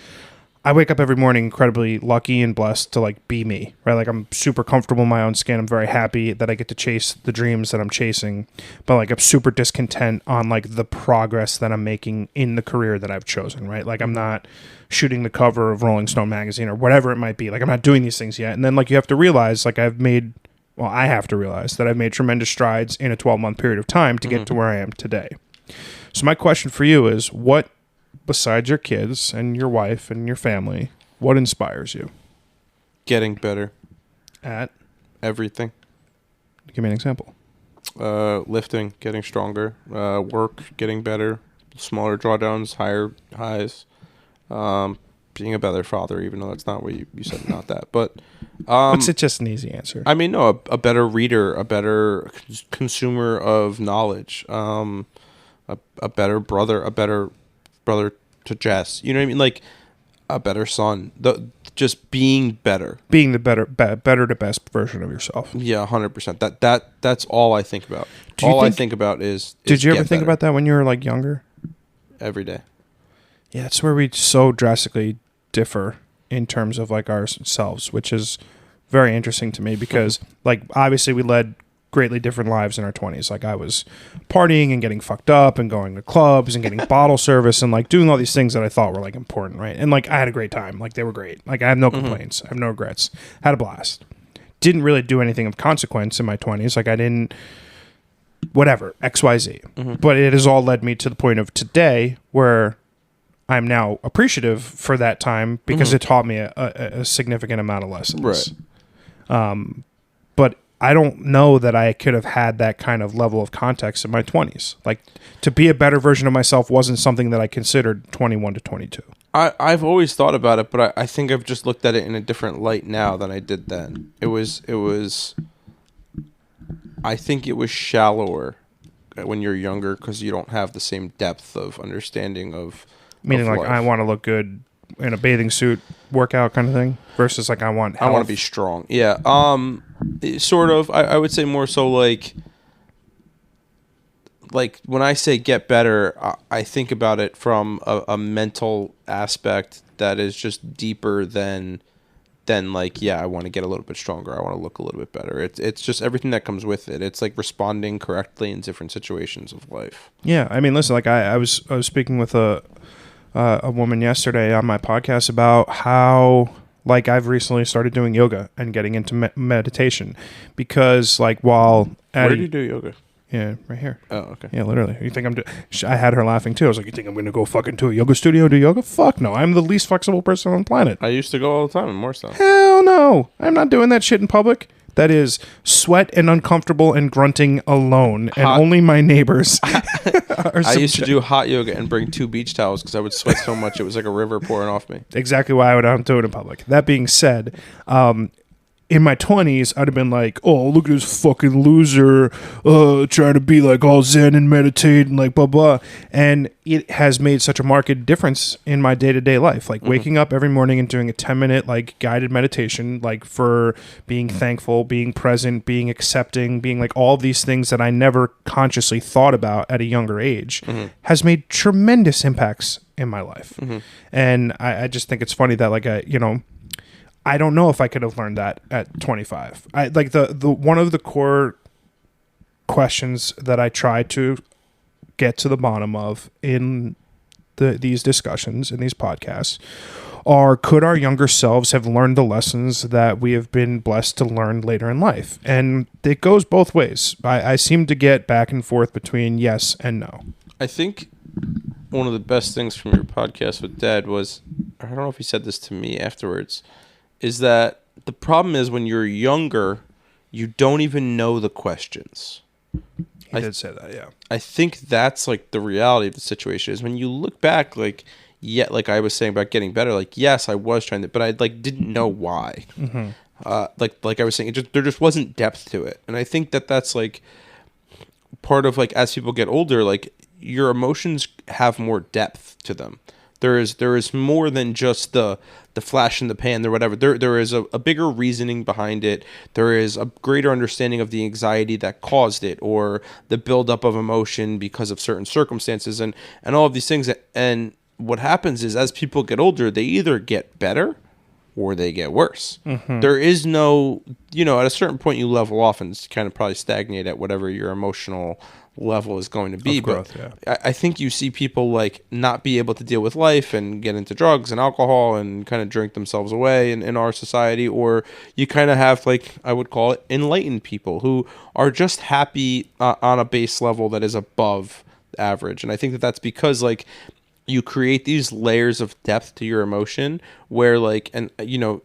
I wake up every morning incredibly lucky and blessed to like be me, right? Like I'm super comfortable in my own skin. I'm very happy that I get to chase the dreams that I'm chasing, but like I'm super discontent on like the progress that I'm making in the career that I've chosen, right? Like I'm not shooting the cover of Rolling Stone magazine or whatever it might be. Like I'm not doing these things yet. And then like you have to realize like I have to realize that I've made tremendous strides in a 12-month period of time to get to where I am today. So my question for you is, what, besides your kids and your wife and your family, what inspires you? Getting better. At? Everything. Give me an example. Lifting, getting stronger. Work, getting better. Smaller drawdowns, higher highs. Being a better father, even though that's not what you said, not that. But it's just an easy answer. I mean, no, a better reader, a better consumer of knowledge, a better brother to Jess. You know what I mean? Like a better son. Just being better. Being the better to best version of yourself. Yeah, 100%. That's all I think about. I think about is did you ever think about that when you were like younger? Every day. Yeah, that's where we so drastically differ in terms of like ourselves, which is very interesting to me because like obviously we led greatly different lives in our 20s. Like I was partying and getting fucked up and going to clubs and getting bottle service and like doing all these things that I thought were like important, right? And like I had a great time. Like they were great. Like I have no complaints. I have no regrets. Had a blast. Didn't really do anything of consequence in my 20s. Like I didn't whatever, XYZ. But it has all led me to the point of today where I'm now appreciative for that time because it taught me a significant amount of lessons. Right. But I don't know that I could have had that kind of level of context in my 20s. Like, to be a better version of myself wasn't something that I considered 21 to 22. I've always thought about it, but I think I've just looked at it in a different light now than I did then. I think it was shallower when you're younger because you don't have the same depth of understanding of Meaning, of like, life. I want to look good in a bathing suit workout kind of thing versus, like, I want health. I want to be strong. Yeah. Sort of. I would say more so like when I say get better, I think about it from a mental aspect that is just deeper than like, yeah, I want to get a little bit stronger. I want to look a little bit better. It's just everything that comes with it. It's like responding correctly in different situations of life. Yeah, I mean, listen, like I was speaking with a woman yesterday on my podcast about how, like, I've recently started doing yoga and getting into meditation because, like, while Where do you do yoga? Yeah, right here. Oh, okay. Yeah, literally. You think I had her laughing too. I was like, you think I'm going to go fucking to a yoga studio and do yoga? Fuck no. I'm the least flexible person on the planet. I used to go all the time in Morristown. Hell no. I'm not doing that shit in public. That is sweat and uncomfortable and grunting alone, and only my neighbors are I used to do hot yoga and bring 2 beach towels because I would sweat so much it was like a river pouring off me. Exactly why I don't do it in public. That being said, in my 20s, I'd have been like, oh, look at this fucking loser trying to be like all zen and meditate and like blah, blah. And it has made such a marked difference in my day-to-day life. Like waking up every morning and doing a 10-minute like guided meditation, like for being thankful, being present, being accepting, being like all of these things that I never consciously thought about at a younger age has made tremendous impacts in my life. And I just think it's funny that like, I don't know if I could have learned that at 25. I like the one of the core questions that I try to get to the bottom of in these discussions in these podcasts are, could our younger selves have learned the lessons that we have been blessed to learn later in life? And it goes both ways. I seem to get back and forth between yes and no. I think one of the best things from your podcast with Dad was, I don't know if he said this to me afterwards, is that the problem is when you're younger, you don't even know the questions. He did say that, yeah. I think that's like the reality of the situation is when you look back, like, yeah, like I was saying about getting better, like, yes, I was trying to, but I like didn't know why. Like I was saying, there just wasn't depth to it. And I think that's like part of like, as people get older, like your emotions have more depth to them. There is more than just the flash in the pan or whatever. There is a bigger reasoning behind it. There is a greater understanding of the anxiety that caused it or the buildup of emotion because of certain circumstances and all of these things. And what happens is as people get older, they either get better or they get worse. There is no, at a certain point you level off and kind of probably stagnate at whatever your emotional level is going to be. Growth, but yeah. I think you see people like not be able to deal with life and get into drugs and alcohol and kind of drink themselves away in our society, or you kind of have like, I would call it enlightened people who are just happy on a base level that is above average. And I think that's because like you create these layers of depth to your emotion where like, and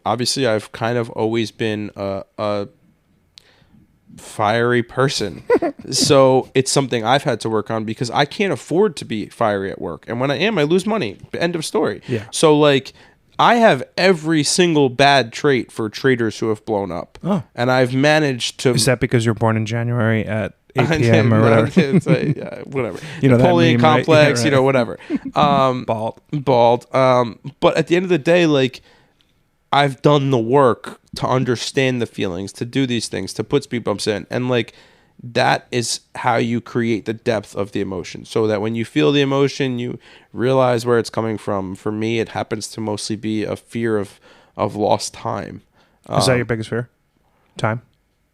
obviously I've kind of always been a fiery person. So it's something I've had to work on because I can't afford to be fiery at work. And when I am, I lose money. End of story. Yeah. So like I have every single bad trait for traders who have blown up. Oh. And I've managed to... Is that because you're born in January at 8 p.m. or whatever? It's like, yeah, whatever. That Napoleon meme, complex, right? Yeah, right. Whatever. Bald. But at the end of the day, like I've done the work to understand the feelings, to do these things, to put speed bumps in. And like, that is how you create the depth of the emotion so that when you feel the emotion, you realize where it's coming from. For me, it happens to mostly be a fear of lost time. Is that your biggest fear? Time?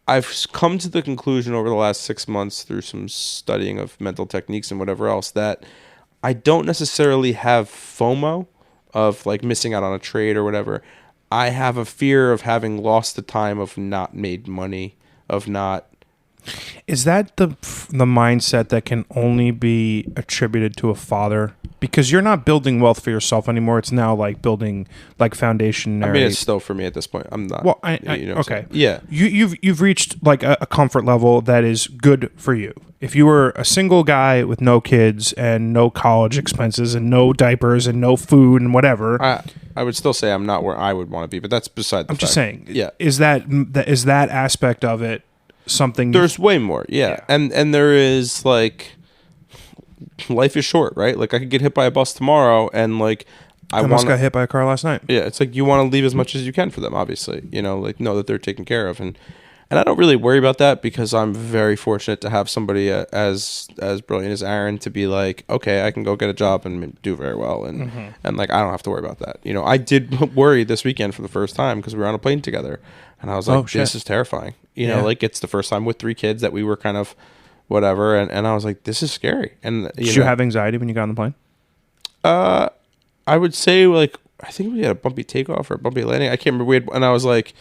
I've come to the conclusion over the last 6 months through some studying of mental techniques and whatever else that I don't necessarily have FOMO of like missing out on a trade or whatever. I have a fear of having lost the time, of not made money, of not Is that the mindset that can only be attributed to a father? Because you're not building wealth for yourself anymore. It's now like building like foundationary. I mean, it's still for me at this point. I'm not. Well, you know what I'm okay. saying? Yeah. You've reached like a comfort level that is good for you. If you were a single guy with no kids and no college expenses and no diapers and no food and whatever, I would still say I'm not where I would want to be, but that's beside the fact. I'm just saying. Yeah. Is that aspect of it something? There's way more. Yeah. And there is like, life is short, right? Like I could get hit by a bus tomorrow, and like I almost got hit by a car last night. Yeah, it's like you want to leave as much as you can for them, obviously. You know, like know that they're taken care of, and I don't really worry about that because I'm very fortunate to have somebody as brilliant as Aaron to be like, okay, I can go get a job and do very well, and like I don't have to worry about that. You know, I did worry this weekend for the first time because we were on a plane together, and I was like, this is terrifying. You know, like it's the first time with 3 kids that we were kind of whatever, and I was like, this is scary. And did you have anxiety when you got on the plane? I would say like I think we had a bumpy takeoff or a bumpy landing. I can't remember. And I was like,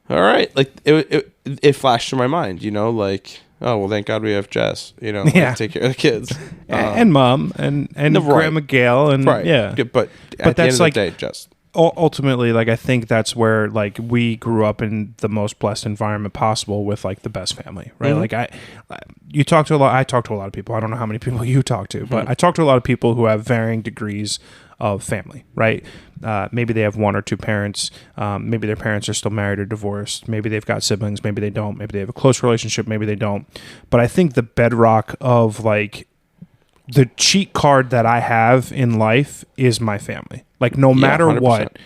all right, like it flashed through my mind, you know, like, oh well, thank God we have Jess, you know, like, take care of the kids and mom and Grandma Gail and but at the end of like the day, Jess. Ultimately, like I think that's where like we grew up in the most blessed environment possible with like the best family, right? Like I talk to a lot of people. I don't know how many people you talk to, but I talk to a lot of people who have varying degrees of family, right? Maybe they have 1 or 2 parents. Maybe their parents are still married or divorced. Maybe they've got siblings. Maybe they don't. Maybe they have a close relationship. Maybe they don't. But I think the bedrock of like the cheat card that I have in life is my family. Like no matter 100%. what,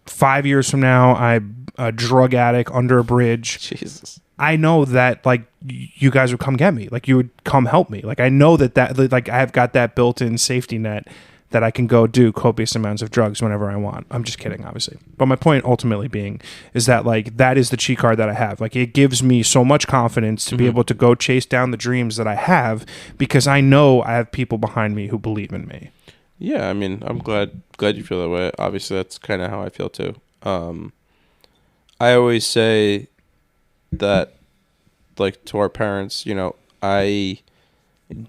5 years from now, I'm a drug addict under a bridge. Jesus. I know that like you guys would come get me. Like you would come help me. Like I know that like I have got that built-in safety net that I can go do copious amounts of drugs whenever I want. I'm just kidding, obviously. But my point ultimately being is that like that is the cheat card that I have. Like it gives me so much confidence to be able to go chase down the dreams that I have because I know I have people behind me who believe in me. Yeah, I mean, I'm glad you feel that way. Obviously, that's kind of how I feel too. I always say that like to our parents, you know, I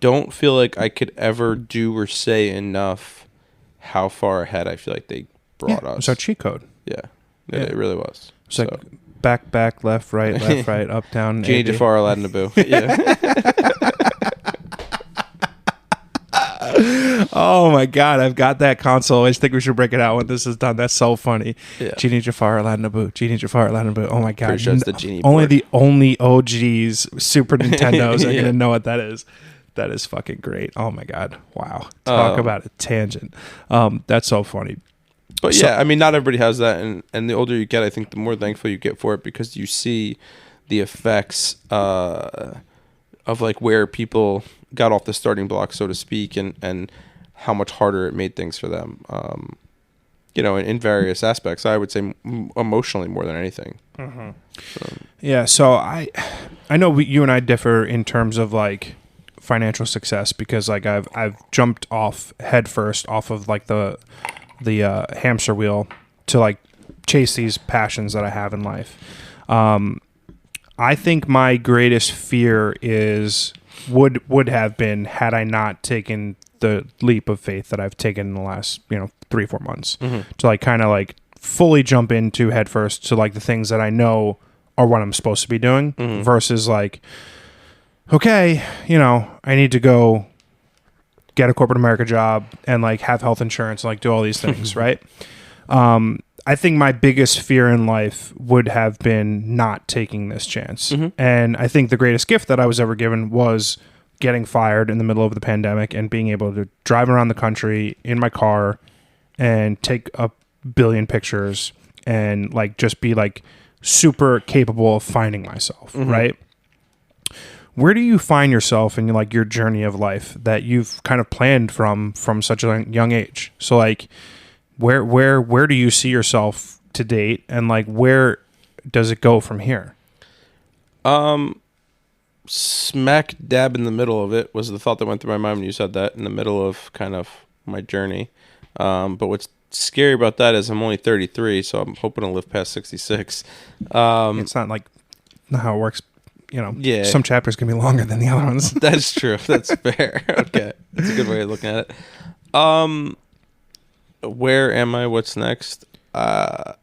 don't feel like I could ever do or say enough how far ahead I feel like they brought us. It's our cheat code. Yeah. It really was. It's like back, left, right, up, down. Genie, Jafar, Aladdin, Naboo. Yeah. Oh my God, I've got that console. I just think we should break it out when this is done. That's so funny. Yeah. Genie, Jafar, Aladdin, Naboo. Genie, Jafar, Aladdin, Naboo. Oh my God. Pretty sure it's the Genie only board. the OGs, Super Nintendos are going to know what that is. That is fucking great. Oh my God. Wow. Talk about a tangent. That's so funny. But yeah, I mean, not everybody has that. And the older you get, I think the more thankful you get for it because you see the effects of like where people got off the starting block, so to speak, and how much harder it made things for them. You know, in various aspects, I would say emotionally more than anything. Mm-hmm. Yeah. So I know you and I differ in terms of like financial success because like I've jumped off headfirst off of like the hamster wheel to like chase these passions that I have in life. I think my greatest fear would have been had I not taken the leap of faith that I've taken in the last 3-4 months to like kind of like fully jump into headfirst to like the things that I know are what I'm supposed to be doing versus like, okay, I need to go get a corporate America job and like have health insurance and like do all these things, right? I think my biggest fear in life would have been not taking this chance. And I think the greatest gift that I was ever given was getting fired in the middle of the pandemic and being able to drive around the country in my car and take a billion pictures and like just be like super capable of finding myself, right? Where do you find yourself in like your journey of life that you've kind of planned from such a young age? So like where do you see yourself to date and like where does it go from here? Smack dab in the middle of it was the thought that went through my mind when you said that, in the middle of kind of my journey. But what's scary about that is I'm only 33, so I'm hoping to live past 66. It's not like not how it works some chapters can be longer than the other ones. That's true. That's fair. Okay. That's a good way of looking at it. Where am I? What's next? I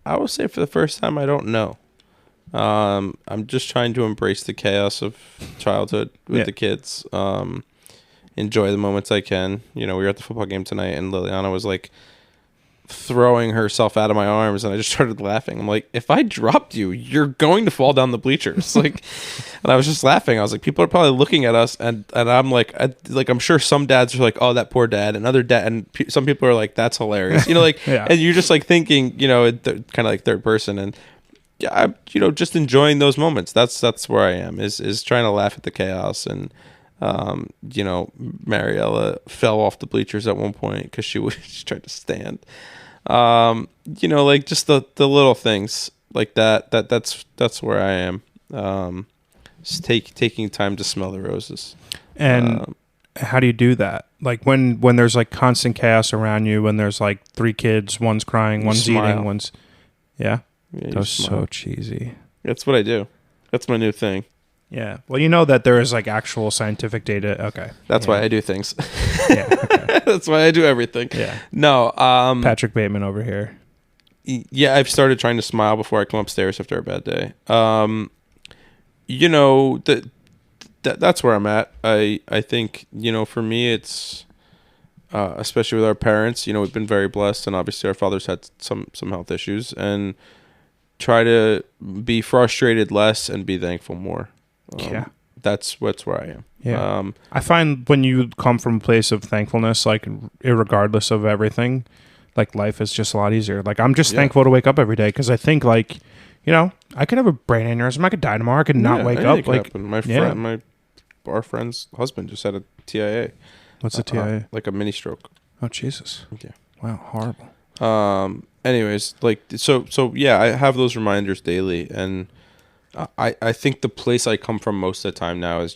will say for the first time, I don't know. I'm just trying to embrace the chaos of childhood with the kids. Enjoy the moments I can. We were at the football game tonight, and Liliana was like throwing herself out of my arms, and I just started laughing. I'm like, if I dropped you, you're going to fall down the bleachers. And I was just laughing. I was like, people are probably looking at us, and I'm like, I'm sure some dads are like, oh, that poor dad, and other dad, and some people are like, that's hilarious. And you're just like thinking, kind of like third person, and I'm, just enjoying those moments. That's where I am, is trying to laugh at the chaos. And Mariella fell off the bleachers at one point because she tried to stand. Like just the little things like that's where I am. Just taking time to smell the roses. And how do you do that? Like when there's like constant chaos around you, when there's like 3 kids, one's crying, one's eating, one's that's so cheesy. That's what I do. That's my new thing. Yeah. Well, that there is like actual scientific data. Okay. That's why I do things. Yeah. Okay. That's why I do everything. Yeah. No. Patrick Bateman over here. Yeah, I've started trying to smile before I come upstairs after a bad day. That's where I'm at. I think, for me, it's especially with our parents, we've been very blessed, and obviously our father's had some health issues, and try to be frustrated less and be thankful more. That's where I am. Yeah. I find when you come from a place of thankfulness, like irregardless of everything, like life is just a lot easier. Like I'm just thankful to wake up every day, because I think like, I could have a brain aneurysm. I could die tomorrow. I could not wake up. Like our friend's husband just had a TIA. What's a TIA? Like a mini stroke. Oh Jesus. Yeah. Wow. Horrible. Anyways, like so I have those reminders daily, and I think the place I come from most of the time now is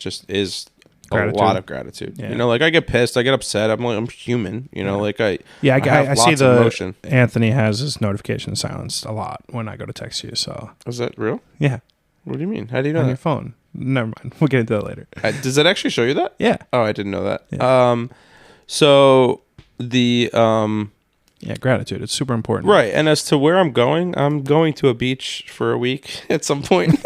gratitude. A lot of gratitude. Yeah. Like I get pissed, I get upset. I'm human. Like I I see of the emotion. Anthony has his notification silenced a lot when I go to text you. So is that real? Yeah. What do you mean? How do you know on that? Your phone? Never mind. We'll get into that later. Does it actually show you that? Yeah. Oh, I didn't know that. Yeah. So the gratitude. It's super important. Right. And as to where I'm going to a beach for a week at some point.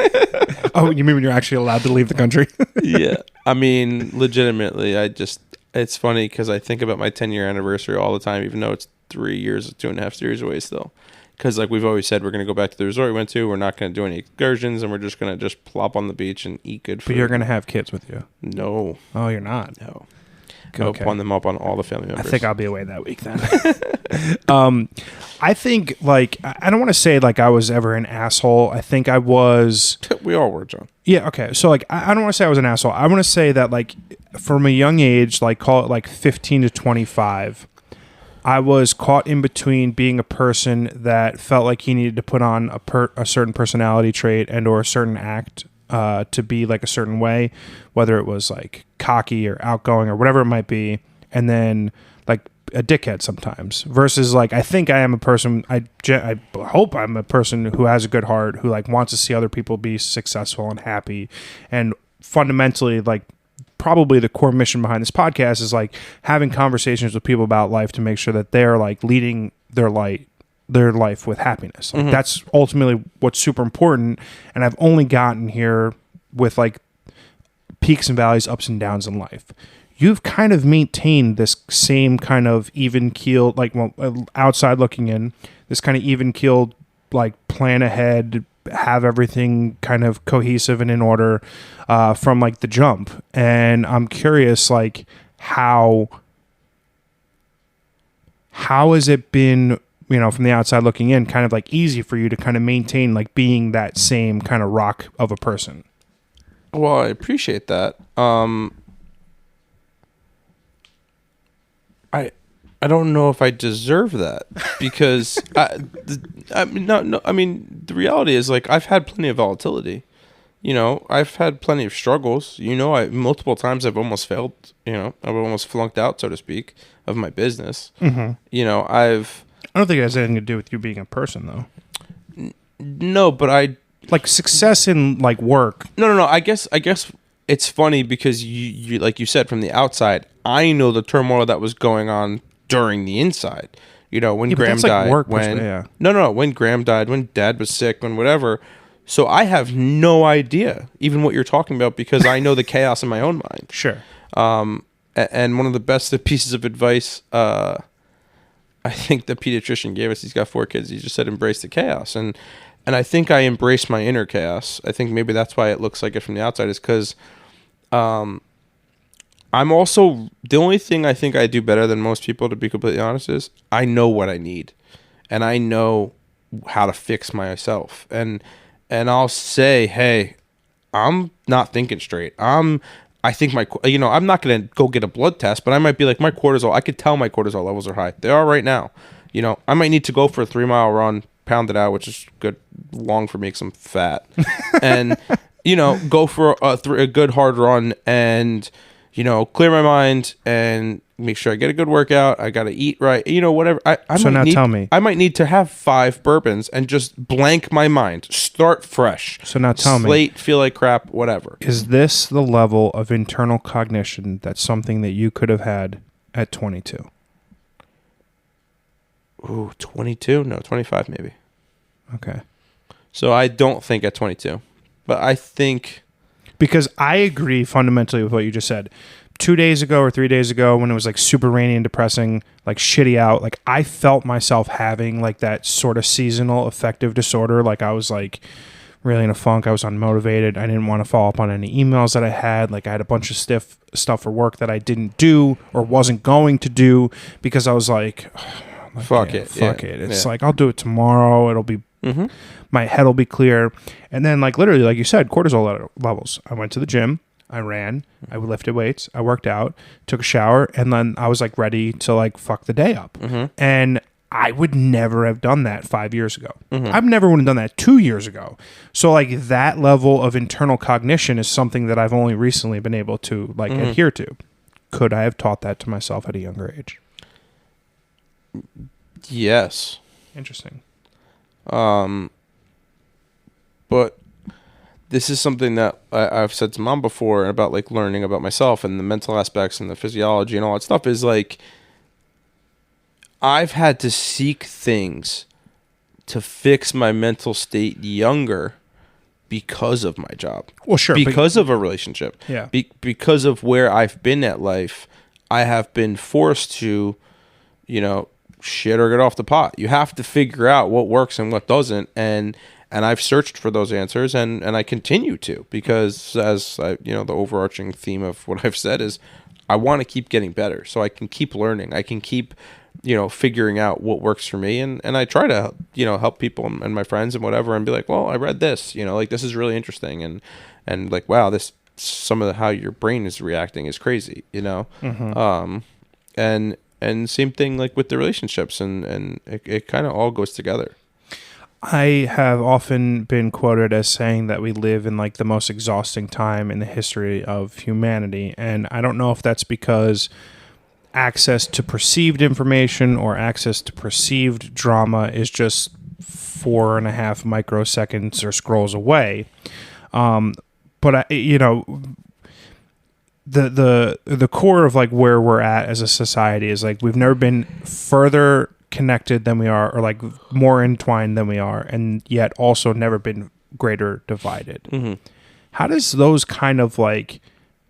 Oh, you mean when you're actually allowed to leave the country? Yeah. I mean, legitimately, it's funny because I think about my 10-year anniversary all the time, even though it's 2.5 years away still. Because like we've always said, we're going to go back to the resort we went to. We're not going to do any excursions, and we're just going to just plop on the beach and eat good food. But you're going to have kids with you. No. Oh, you're not? No. I'll pawn them up on all the family members. I think I'll be away that week then. I think, like, I don't want to say, like, I was ever an asshole. I think I was... We all were, John. Yeah, okay. So, like, I don't want to say I was an asshole. I want to say that, like, from a young age, like, call it, like, 15 to 25, I was caught in between being a person that felt like he needed to put on a certain personality trait and or a certain act to be like a certain way, whether it was like cocky or outgoing or whatever it might be, and then like a dickhead sometimes, versus like I think I am a person, I hope I'm a person who has a good heart, who like wants to see other people be successful and happy, and fundamentally like probably the core mission behind this podcast is like having conversations with people about life to make sure that they're like leading their life with happiness. Like, that's ultimately what's super important. And I've only gotten here with like peaks and valleys, ups and downs in life. You've kind of maintained this same kind of even keeled, like, well, outside looking in, this kind of even keeled, like plan ahead, have everything kind of cohesive and in order from like the jump. And I'm curious, like how has it been, from the outside looking in, kind of like easy for you to kind of maintain like being that same kind of rock of a person? Well, I appreciate that. I don't know if I deserve that because the reality is like I've had plenty of volatility. I've had plenty of struggles. Multiple times I've almost failed. I've almost flunked out, so to speak, of my business. Mm-hmm. I don't think it has anything to do with you being a person, though. No, but like success in like work. No. I guess it's funny because you like you said from the outside, I know the turmoil that was going on during the inside. You know, when Graham died, when Graham died, when Dad was sick, when whatever. So I have no idea even what you're talking about because I know the chaos in my own mind. Sure. And one of the best pieces of advice I think the pediatrician gave us, he's got 4 kids, he just said embrace the chaos. And I think I embrace my inner chaos. I think maybe that's why it looks like it from the outside is because I'm also, the only thing I think I do better than most people, to be completely honest, is I know what I need. And I know how to fix myself. And I'll say, hey, I'm not thinking straight. I think I'm not going to go get a blood test, but I might be like my cortisol. I could tell my cortisol levels are high. They are right now. You know, I might need to go for a 3-mile run, pound it out, which is good, long for me because I'm fat. And, go for a good hard run and, clear my mind and make sure I get a good workout. I got to eat right, whatever. Tell me. I might need to have 5 bourbons and just blank my mind. Start fresh. So now tell me. Slate, feel like crap, whatever. Is this the level of internal cognition that's something that you could have had at 22? Ooh, 22? No, 25 maybe. Okay. So I don't think at 22. But I think... Because I agree fundamentally with what you just said. 2 days ago or 3 days ago when it was like super rainy and depressing, like shitty out, like I felt myself having like that sort of seasonal affective disorder. Like I was like really in a funk. I was unmotivated. I didn't want to follow up on any emails that I had. Like I had a bunch of stiff stuff for work that I didn't do or wasn't going to do because I was like, fuck it. It's like, I'll do it tomorrow. It'll be, my head will be clear. And then like literally, like you said, cortisol levels. I went to the gym. I ran, I lifted weights, I worked out, took a shower, and then I was like ready to like fuck the day up. And I would never have done that 5 years ago. I never would have done that 2 years ago. So like that level of internal cognition is something that I've only recently been able to like adhere to. Could I have taught that to myself at a younger age? Yes. Interesting. But this is something that I've said to Mom before about like learning about myself and the mental aspects and the physiology and all that stuff is like I've had to seek things to fix my mental state younger because of my job. Well, sure. Because of a relationship. Yeah. Because of where I've been at life, I have been forced to, shit or get off the pot. You have to figure out what works and what doesn't. And I've searched for those answers and I continue to because as I, the overarching theme of what I've said is I want to keep getting better so I can keep learning. I can keep, figuring out what works for me. And I try to, help people and my friends and whatever and be like, well, I read this, like this is really interesting. And like, wow, some of how your brain is reacting is crazy, and same thing like with the relationships and it kind of all goes together. I have often been quoted as saying that we live in like the most exhausting time in the history of humanity. And I don't know if that's because access to perceived information or access to perceived drama is just 4.5 microseconds or scrolls away. But the core of like where we're at as a society is like we've never been further connected than we are or like more entwined than we are and yet also never been greater divided. How does those kind of like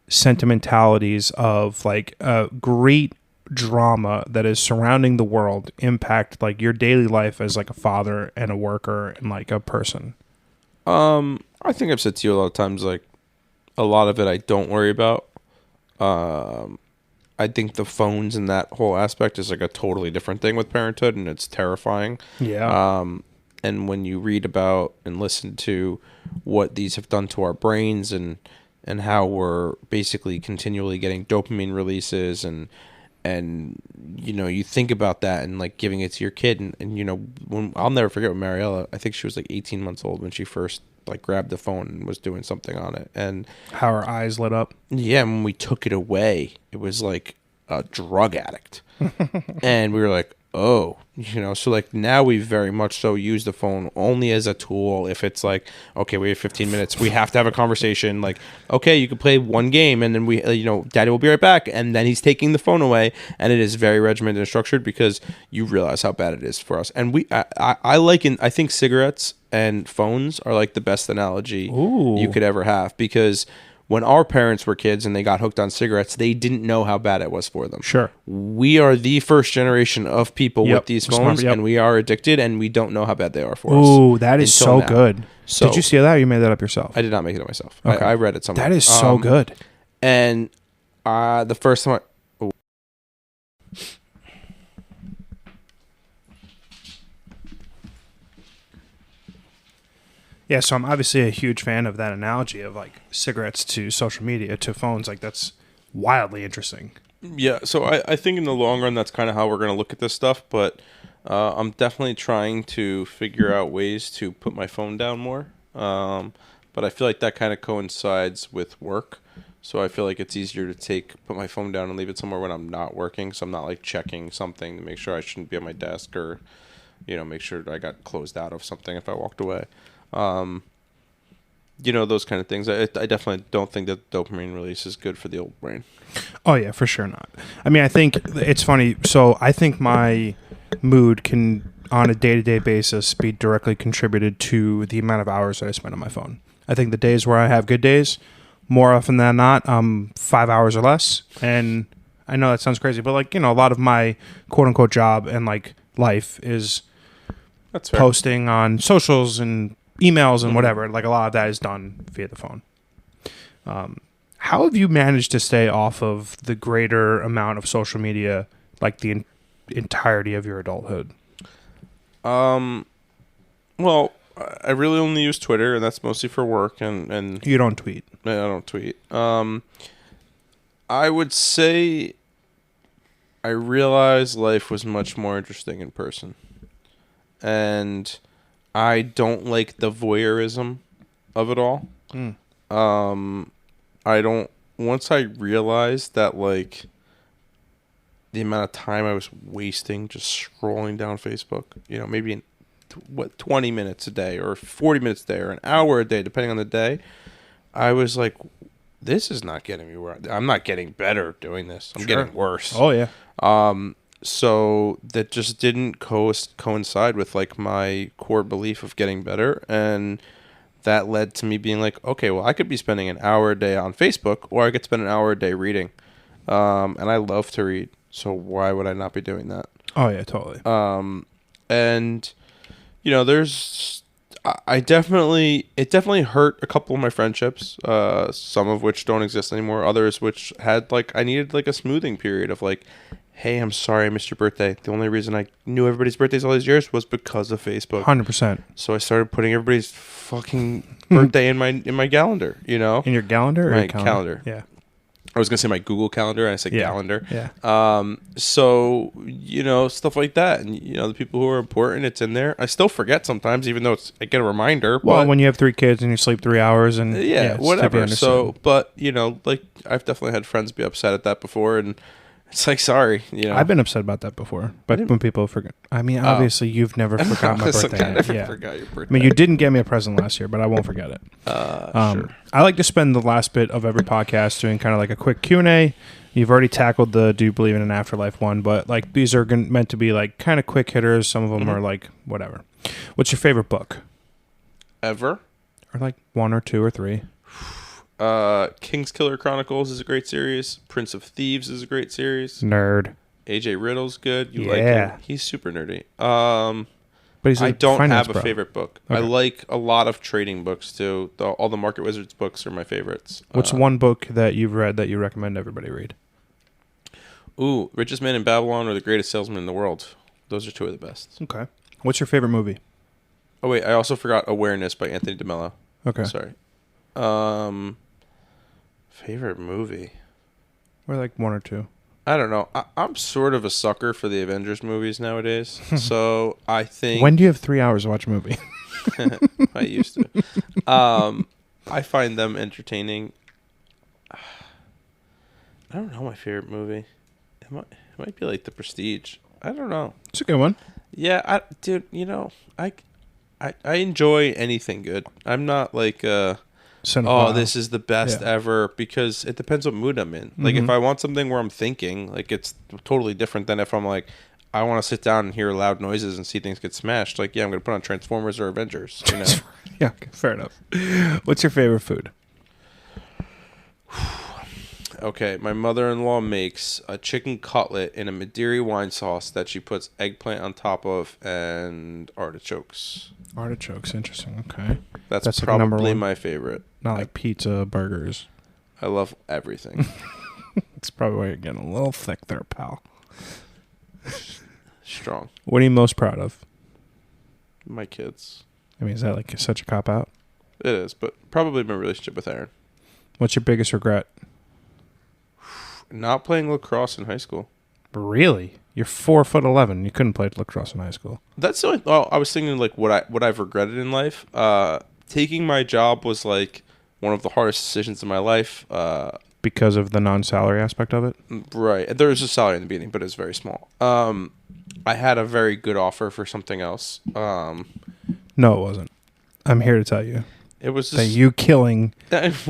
sentimentalities of like great drama that is surrounding the world impact like your daily life as like a father and a worker and like a person? I think I've said to you a lot of times like a lot of it I don't worry about. I think the phones and that whole aspect is like a totally different thing with parenthood, and it's terrifying. Yeah. And when you read about and listen to what these have done to our brains and how we're basically continually getting dopamine releases and you think about that and like giving it to your kid and when I'll never forget with Mariella, I think she was like 18 months old when she first like grabbed the phone and was doing something on it and how her eyes lit up. Yeah, when we took it away, it was like a drug addict. And we were like, oh, so like now we very much so use the phone only as a tool. If it's like, okay, we have 15 minutes, we have to have a conversation. Like, okay, you can play one game and then daddy will be right back. And then he's taking the phone away, and it is very regimented and structured because you realize how bad it is for us. And I think cigarettes and phones are like the best analogy you could ever have, because when our parents were kids and they got hooked on cigarettes, they didn't know how bad it was for them. Sure. We are the first generation of people with these phones, and we are addicted, and we don't know how bad they are for us. Ooh, that is so good. So, did you see that, or you made that up yourself? I did not make it up myself. Okay. I read it somewhere. That is so good. And the first time Yeah, so I'm obviously a huge fan of that analogy of like cigarettes to social media to phones. Like, that's wildly interesting. Yeah, so I think in the long run, that's kind of how we're going to look at this stuff. But I'm definitely trying to figure out ways to put my phone down more. But I feel like that kind of coincides with work. So I feel like it's easier to put my phone down and leave it somewhere when I'm not working. So I'm not like checking something to make sure I shouldn't be at my desk, or, make sure I got closed out of something if I walked away. Those kind of things. I definitely don't think that dopamine release is good for the old brain. Oh, yeah, for sure not. I mean, I think it's funny. So I think my mood can, on a day-to-day basis, be directly contributed to the amount of hours that I spend on my phone. I think the days where I have good days, more often than not, 5 hours or less. And I know that sounds crazy, but like, a lot of my quote-unquote job and like life is That's fair. Posting on socials and emails and whatever. Like, a lot of that is done via the phone. How have you managed to stay off of the greater amount of social media, like the entirety of your adulthood? Well, I really only use Twitter, and that's mostly for work. And You don't tweet. I don't tweet. I would say I realized life was much more interesting in person. And I don't like the voyeurism of it all. Once I realized that, like, the amount of time I was wasting just scrolling down Facebook, maybe 20 minutes a day or 40 minutes a day or an hour a day, depending on the day, I was like, this is not getting me where I'm not getting better doing this. I'm getting worse. Oh, yeah. So that just didn't coincide with like my core belief of getting better, and that led to me being like, okay, well, I could be spending an hour a day on Facebook, or I could spend an hour a day reading, and I love to read, so why would I not be doing that? Oh yeah, totally. And it definitely hurt a couple of my friendships, some of which don't exist anymore, others which had like, I needed like a smoothing period of like, hey, I'm sorry I missed your birthday. The only reason I knew everybody's birthdays all these years was because of Facebook. 100%. So I started putting everybody's fucking birthday in my calendar, In your calendar? My calendar. Yeah. I was going to say my Google Calendar, and I said calendar. Yeah. So, stuff like that. And, the people who are important, it's in there. I still forget sometimes, even though I get a reminder. Well, when you have 3 kids and you sleep 3 hours and... Yeah, whatever. So, but, like, I've definitely had friends be upset at that before, and it's like, sorry, I've been upset about that before, but when people forget... I mean, obviously, you've never forgotten my birthday. I never forgot your birthday. I mean, you didn't get me a present last year, but I won't forget it. Sure. I like to spend the last bit of every podcast doing kind of like a quick Q&A. You've already tackled the Do You Believe in an Afterlife one, but like these are meant to be like kind of quick hitters. Some of them are like whatever. What's your favorite book? Ever? Or like 1 or 2 or 3? Kingskiller Chronicles is a great series. Prince of Thieves is a great series. Nerd. AJ Riddle's good. You like him? He's super nerdy. But I don't have a bro. favorite book. Okay. I like a lot of trading books too. All the Market Wizards books are my favorites. What's one book that you've read that you recommend everybody read? Ooh, Richest Man in Babylon or The Greatest Salesman in the World. Those are 2 of the best. Okay. What's your favorite movie? Oh wait, I also forgot Awareness by Anthony DeMello. Okay. Sorry. Favorite movie? Or like 1 or 2. I don't know. I'm sort of a sucker for the Avengers movies nowadays. So I think... When do you have 3 hours to watch a movie? I used to. I find them entertaining. I don't know my favorite movie. It might be like The Prestige. I don't know. It's a good one. Yeah, dude, I enjoy anything good. I'm not like Cinephile. this is the best ever, because it depends what mood I'm in. Like if I want something where I'm thinking, like it's totally different than if I'm like I want to sit down and hear loud noises and see things get smashed. Like, yeah, I'm going to put on Transformers or Avengers, you know. Yeah, okay, fair enough. What's your favorite food? Okay, my mother-in-law makes a chicken cutlet in a Madeira wine sauce that she puts eggplant on top of and artichokes. Artichokes, interesting. Okay. That's like probably my favorite. Not like pizza, burgers. I love everything. It's probably why you're getting a little thick there, pal. Strong. What are you most proud of? My kids. I mean, is that like such a cop-out? It is, but probably my relationship with Aaron. What's your biggest regret? Not playing lacrosse in high school. Really? You're 4'11". You couldn't play lacrosse in high school. That's the only. I was thinking like what I've regretted in life. Taking my job was like one of the hardest decisions in my life. Because of the non-salary aspect of it? Right. There was a salary in the beginning, but it was very small. I had a very good offer for something else. No, it wasn't. I'm here to tell you. It was just, that you killing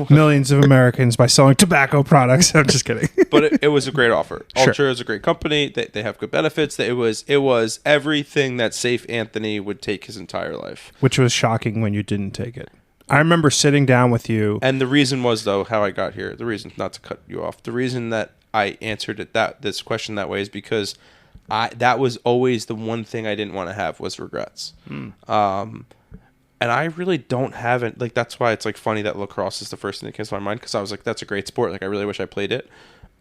millions of Americans by selling tobacco products. I'm just kidding. But it was a great offer. Sure. Ultra is a great company. They have good benefits. It was everything that Safe Anthony would take his entire life. Which was shocking when you didn't take it. I remember sitting down with you. And the reason was, though, how I got here. The reason, not to cut you off, the reason that I answered this question that way is because that was always the one thing I didn't want to have was regrets. And I really don't have it. Like, that's why it's like funny that lacrosse is the first thing that comes to my mind, because I was like, that's a great sport. Like, I really wish I played it.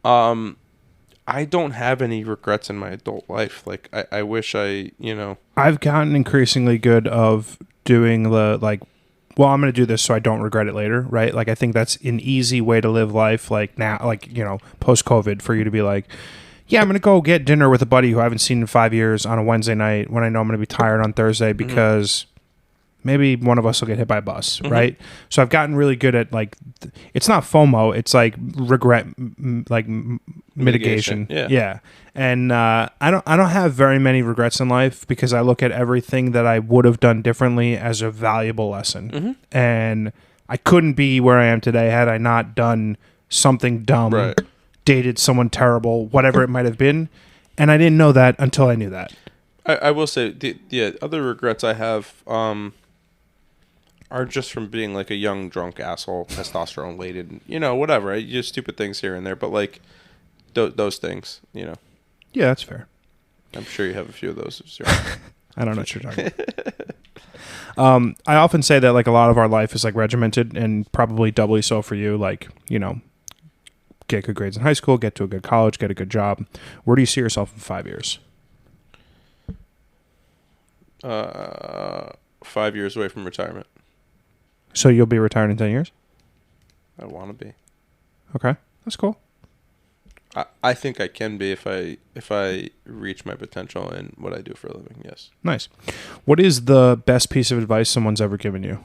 I don't have any regrets in my adult life. Like, I wish I've gotten increasingly good of doing the, like, well, I'm going to do this so I don't regret it later, right? Like, I think that's an easy way to live life, like, now, like, post-COVID, for you to be like, yeah, I'm going to go get dinner with a buddy who I haven't seen in 5 years on a Wednesday night when I know I'm going to be tired on Thursday because maybe one of us will get hit by a bus, right? So I've gotten really good at, like, it's not FOMO, it's like regret, like mitigation. Yeah. And I don't have very many regrets in life because I look at everything that I would have done differently as a valuable lesson. And I couldn't be where I am today had I not done something dumb, dated someone terrible, whatever it might have been. And I didn't know that until I knew that. I will say the other regrets I have are just from being like a young drunk asshole, testosterone laden, whatever. I use stupid things here and there, but like those things, Yeah, that's fair. I'm sure you have a few of those. I don't know what you're talking about. I often say that, like, a lot of our life is like regimented, and probably doubly so for you. Like, get good grades in high school, get to a good college, get a good job. Where do you see yourself in 5 years? 5 years away from retirement. So you'll be retired in 10 years? I want to be. Okay, that's cool. I think I can be if I reach my potential in what I do for a living. Yes. Nice. What is the best piece of advice someone's ever given you?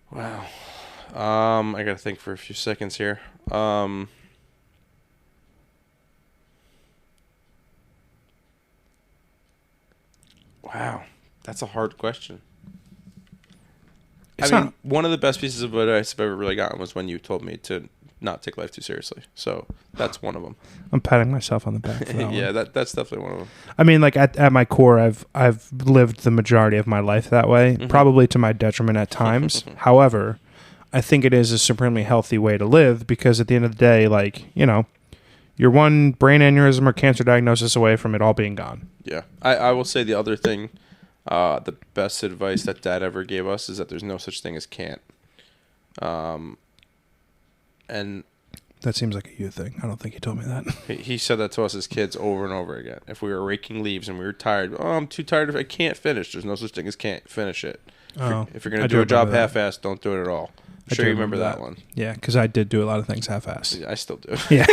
Wow. I got to think for a few seconds here. Wow. That's a hard question. One of the best pieces of advice I've ever really gotten was when you told me to not take life too seriously. So that's one of them. I'm patting myself on the back for that yeah, one. that's definitely one of them. I mean, like, at my core, I've lived the majority of my life that way, probably to my detriment at times. However, I think it is a supremely healthy way to live because at the end of the day, like, you're one brain aneurysm or cancer diagnosis away from it all being gone. Yeah. I will say the other thing, the best advice that Dad ever gave us is that there's no such thing as can't. And that seems like a you thing. I don't think he told me that. He said that to us as kids over and over again. If we were raking leaves and we were tired, I'm too tired. I can't finish. There's no such thing as can't finish it. If you're going to do a job half-assed, don't do it at all. I'm sure you remember that one. Yeah, because I did do a lot of things half-assed. I still do. Yeah.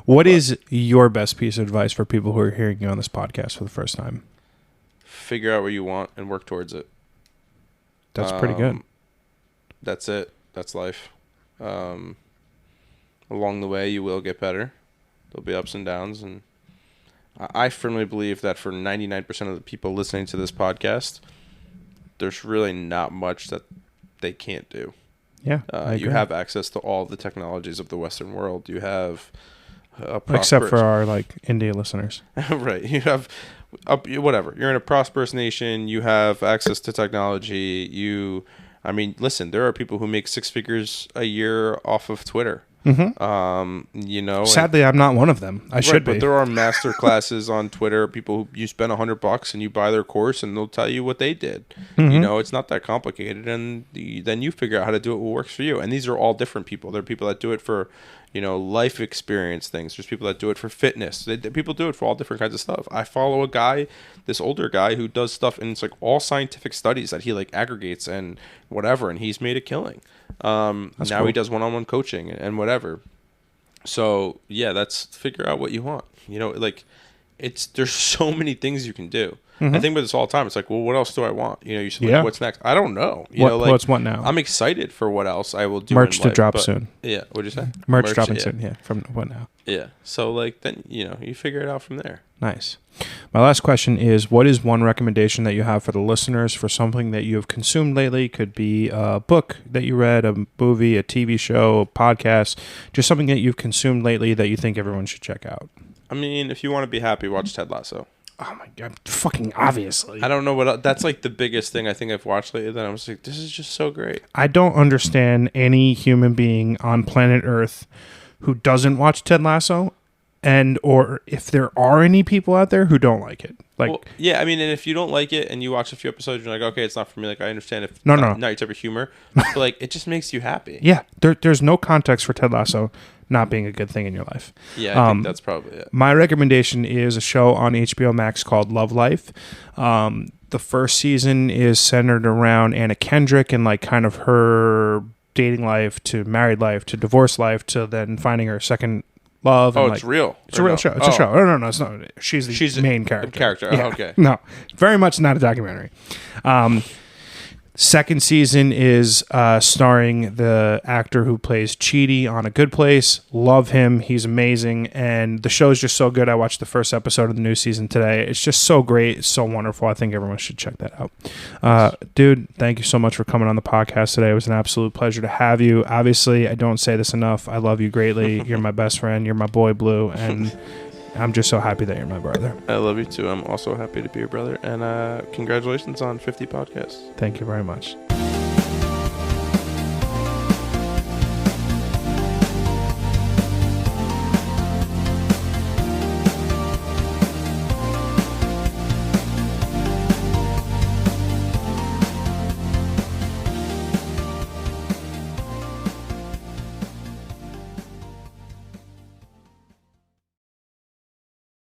What is your best piece of advice for people who are hearing you on this podcast for the first time? Figure out what you want and work towards it. That's pretty good. That's it. That's life. along the way, you will get better. There'll be ups and downs, and I firmly believe that for 99% of the people listening to this podcast, there's really not much that they can't do. Yeah, you have access to all the technologies of the Western world. You have except for our like India listeners. Right. You have whatever. You're in a prosperous nation. You have access to technology. I mean, listen, there are people who make 6 figures a year off of Twitter. Mm-hmm. Sadly, I'm not one of them. I should be. But there are master classes on Twitter. People who you spend $100 and you buy their course, and they'll tell you what they did. Mm-hmm. It's not that complicated, and then you figure out how to do it what works for you. And these are all different people. There are people that do it for, life experience things. There's people that do it for fitness. People do it for all different kinds of stuff. I follow a guy, this older guy, who does stuff, and it's like all scientific studies that he like aggregates and whatever, and he's made a killing. Now cool. He does one-on-one coaching and whatever. So yeah, that's figure out what you want. There's so many things you can do. Mm-hmm. I think about this all the time. It's like, well, what else do I want? You say, like, what's next? I don't know. What's what now? I'm excited for what else I will do. Merch in to life, drop soon. Yeah, what'd you say? Merch dropping soon. Yeah, from what now? Yeah. So then you figure it out from there. Nice. My last question is, what is one recommendation that you have for the listeners for something that you have consumed lately? Could be a book that you read, a movie, a TV show, a podcast, just something that you've consumed lately that you think everyone should check out. I mean, if you want to be happy, watch Ted Lasso. Oh my God, fucking obviously. I don't know what else. That's like the biggest thing I think I've watched lately. That I was like, this is just so great. I don't understand any human being on planet Earth who doesn't watch Ted Lasso, or if there are any people out there who don't like it. Yeah, I mean, and if you don't like it and you watch a few episodes, you're like, okay, it's not for me. Like, I understand if not your type of humor, but like, it just makes you happy. Yeah, there's no context for Ted Lasso not being a good thing in your life. Yeah, I think that's probably it. My recommendation is a show on HBO Max called Love Life. The first season is centered around Anna Kendrick and like kind of her dating life to married life to divorce life to then finding her second love. Oh, it's real. It's a real show. It's a show. No, it's not. She's the main character. Yeah. Oh, okay. No, very much not a documentary. Second season is starring the actor who plays Chidi on A Good Place. Love him. He's amazing. And the show is just so good. I watched the first episode of the new season today. It's just so great. It's so wonderful. I think everyone should check that out. Dude, thank you so much for coming on the podcast today. It was an absolute pleasure to have you. Obviously, I don't say this enough. I love you greatly. You're my best friend. You're my boy, Blue. And I'm just so happy that you're my brother. I love you too. I'm also happy to be your brother. And congratulations on 50 podcasts. Thank you very much.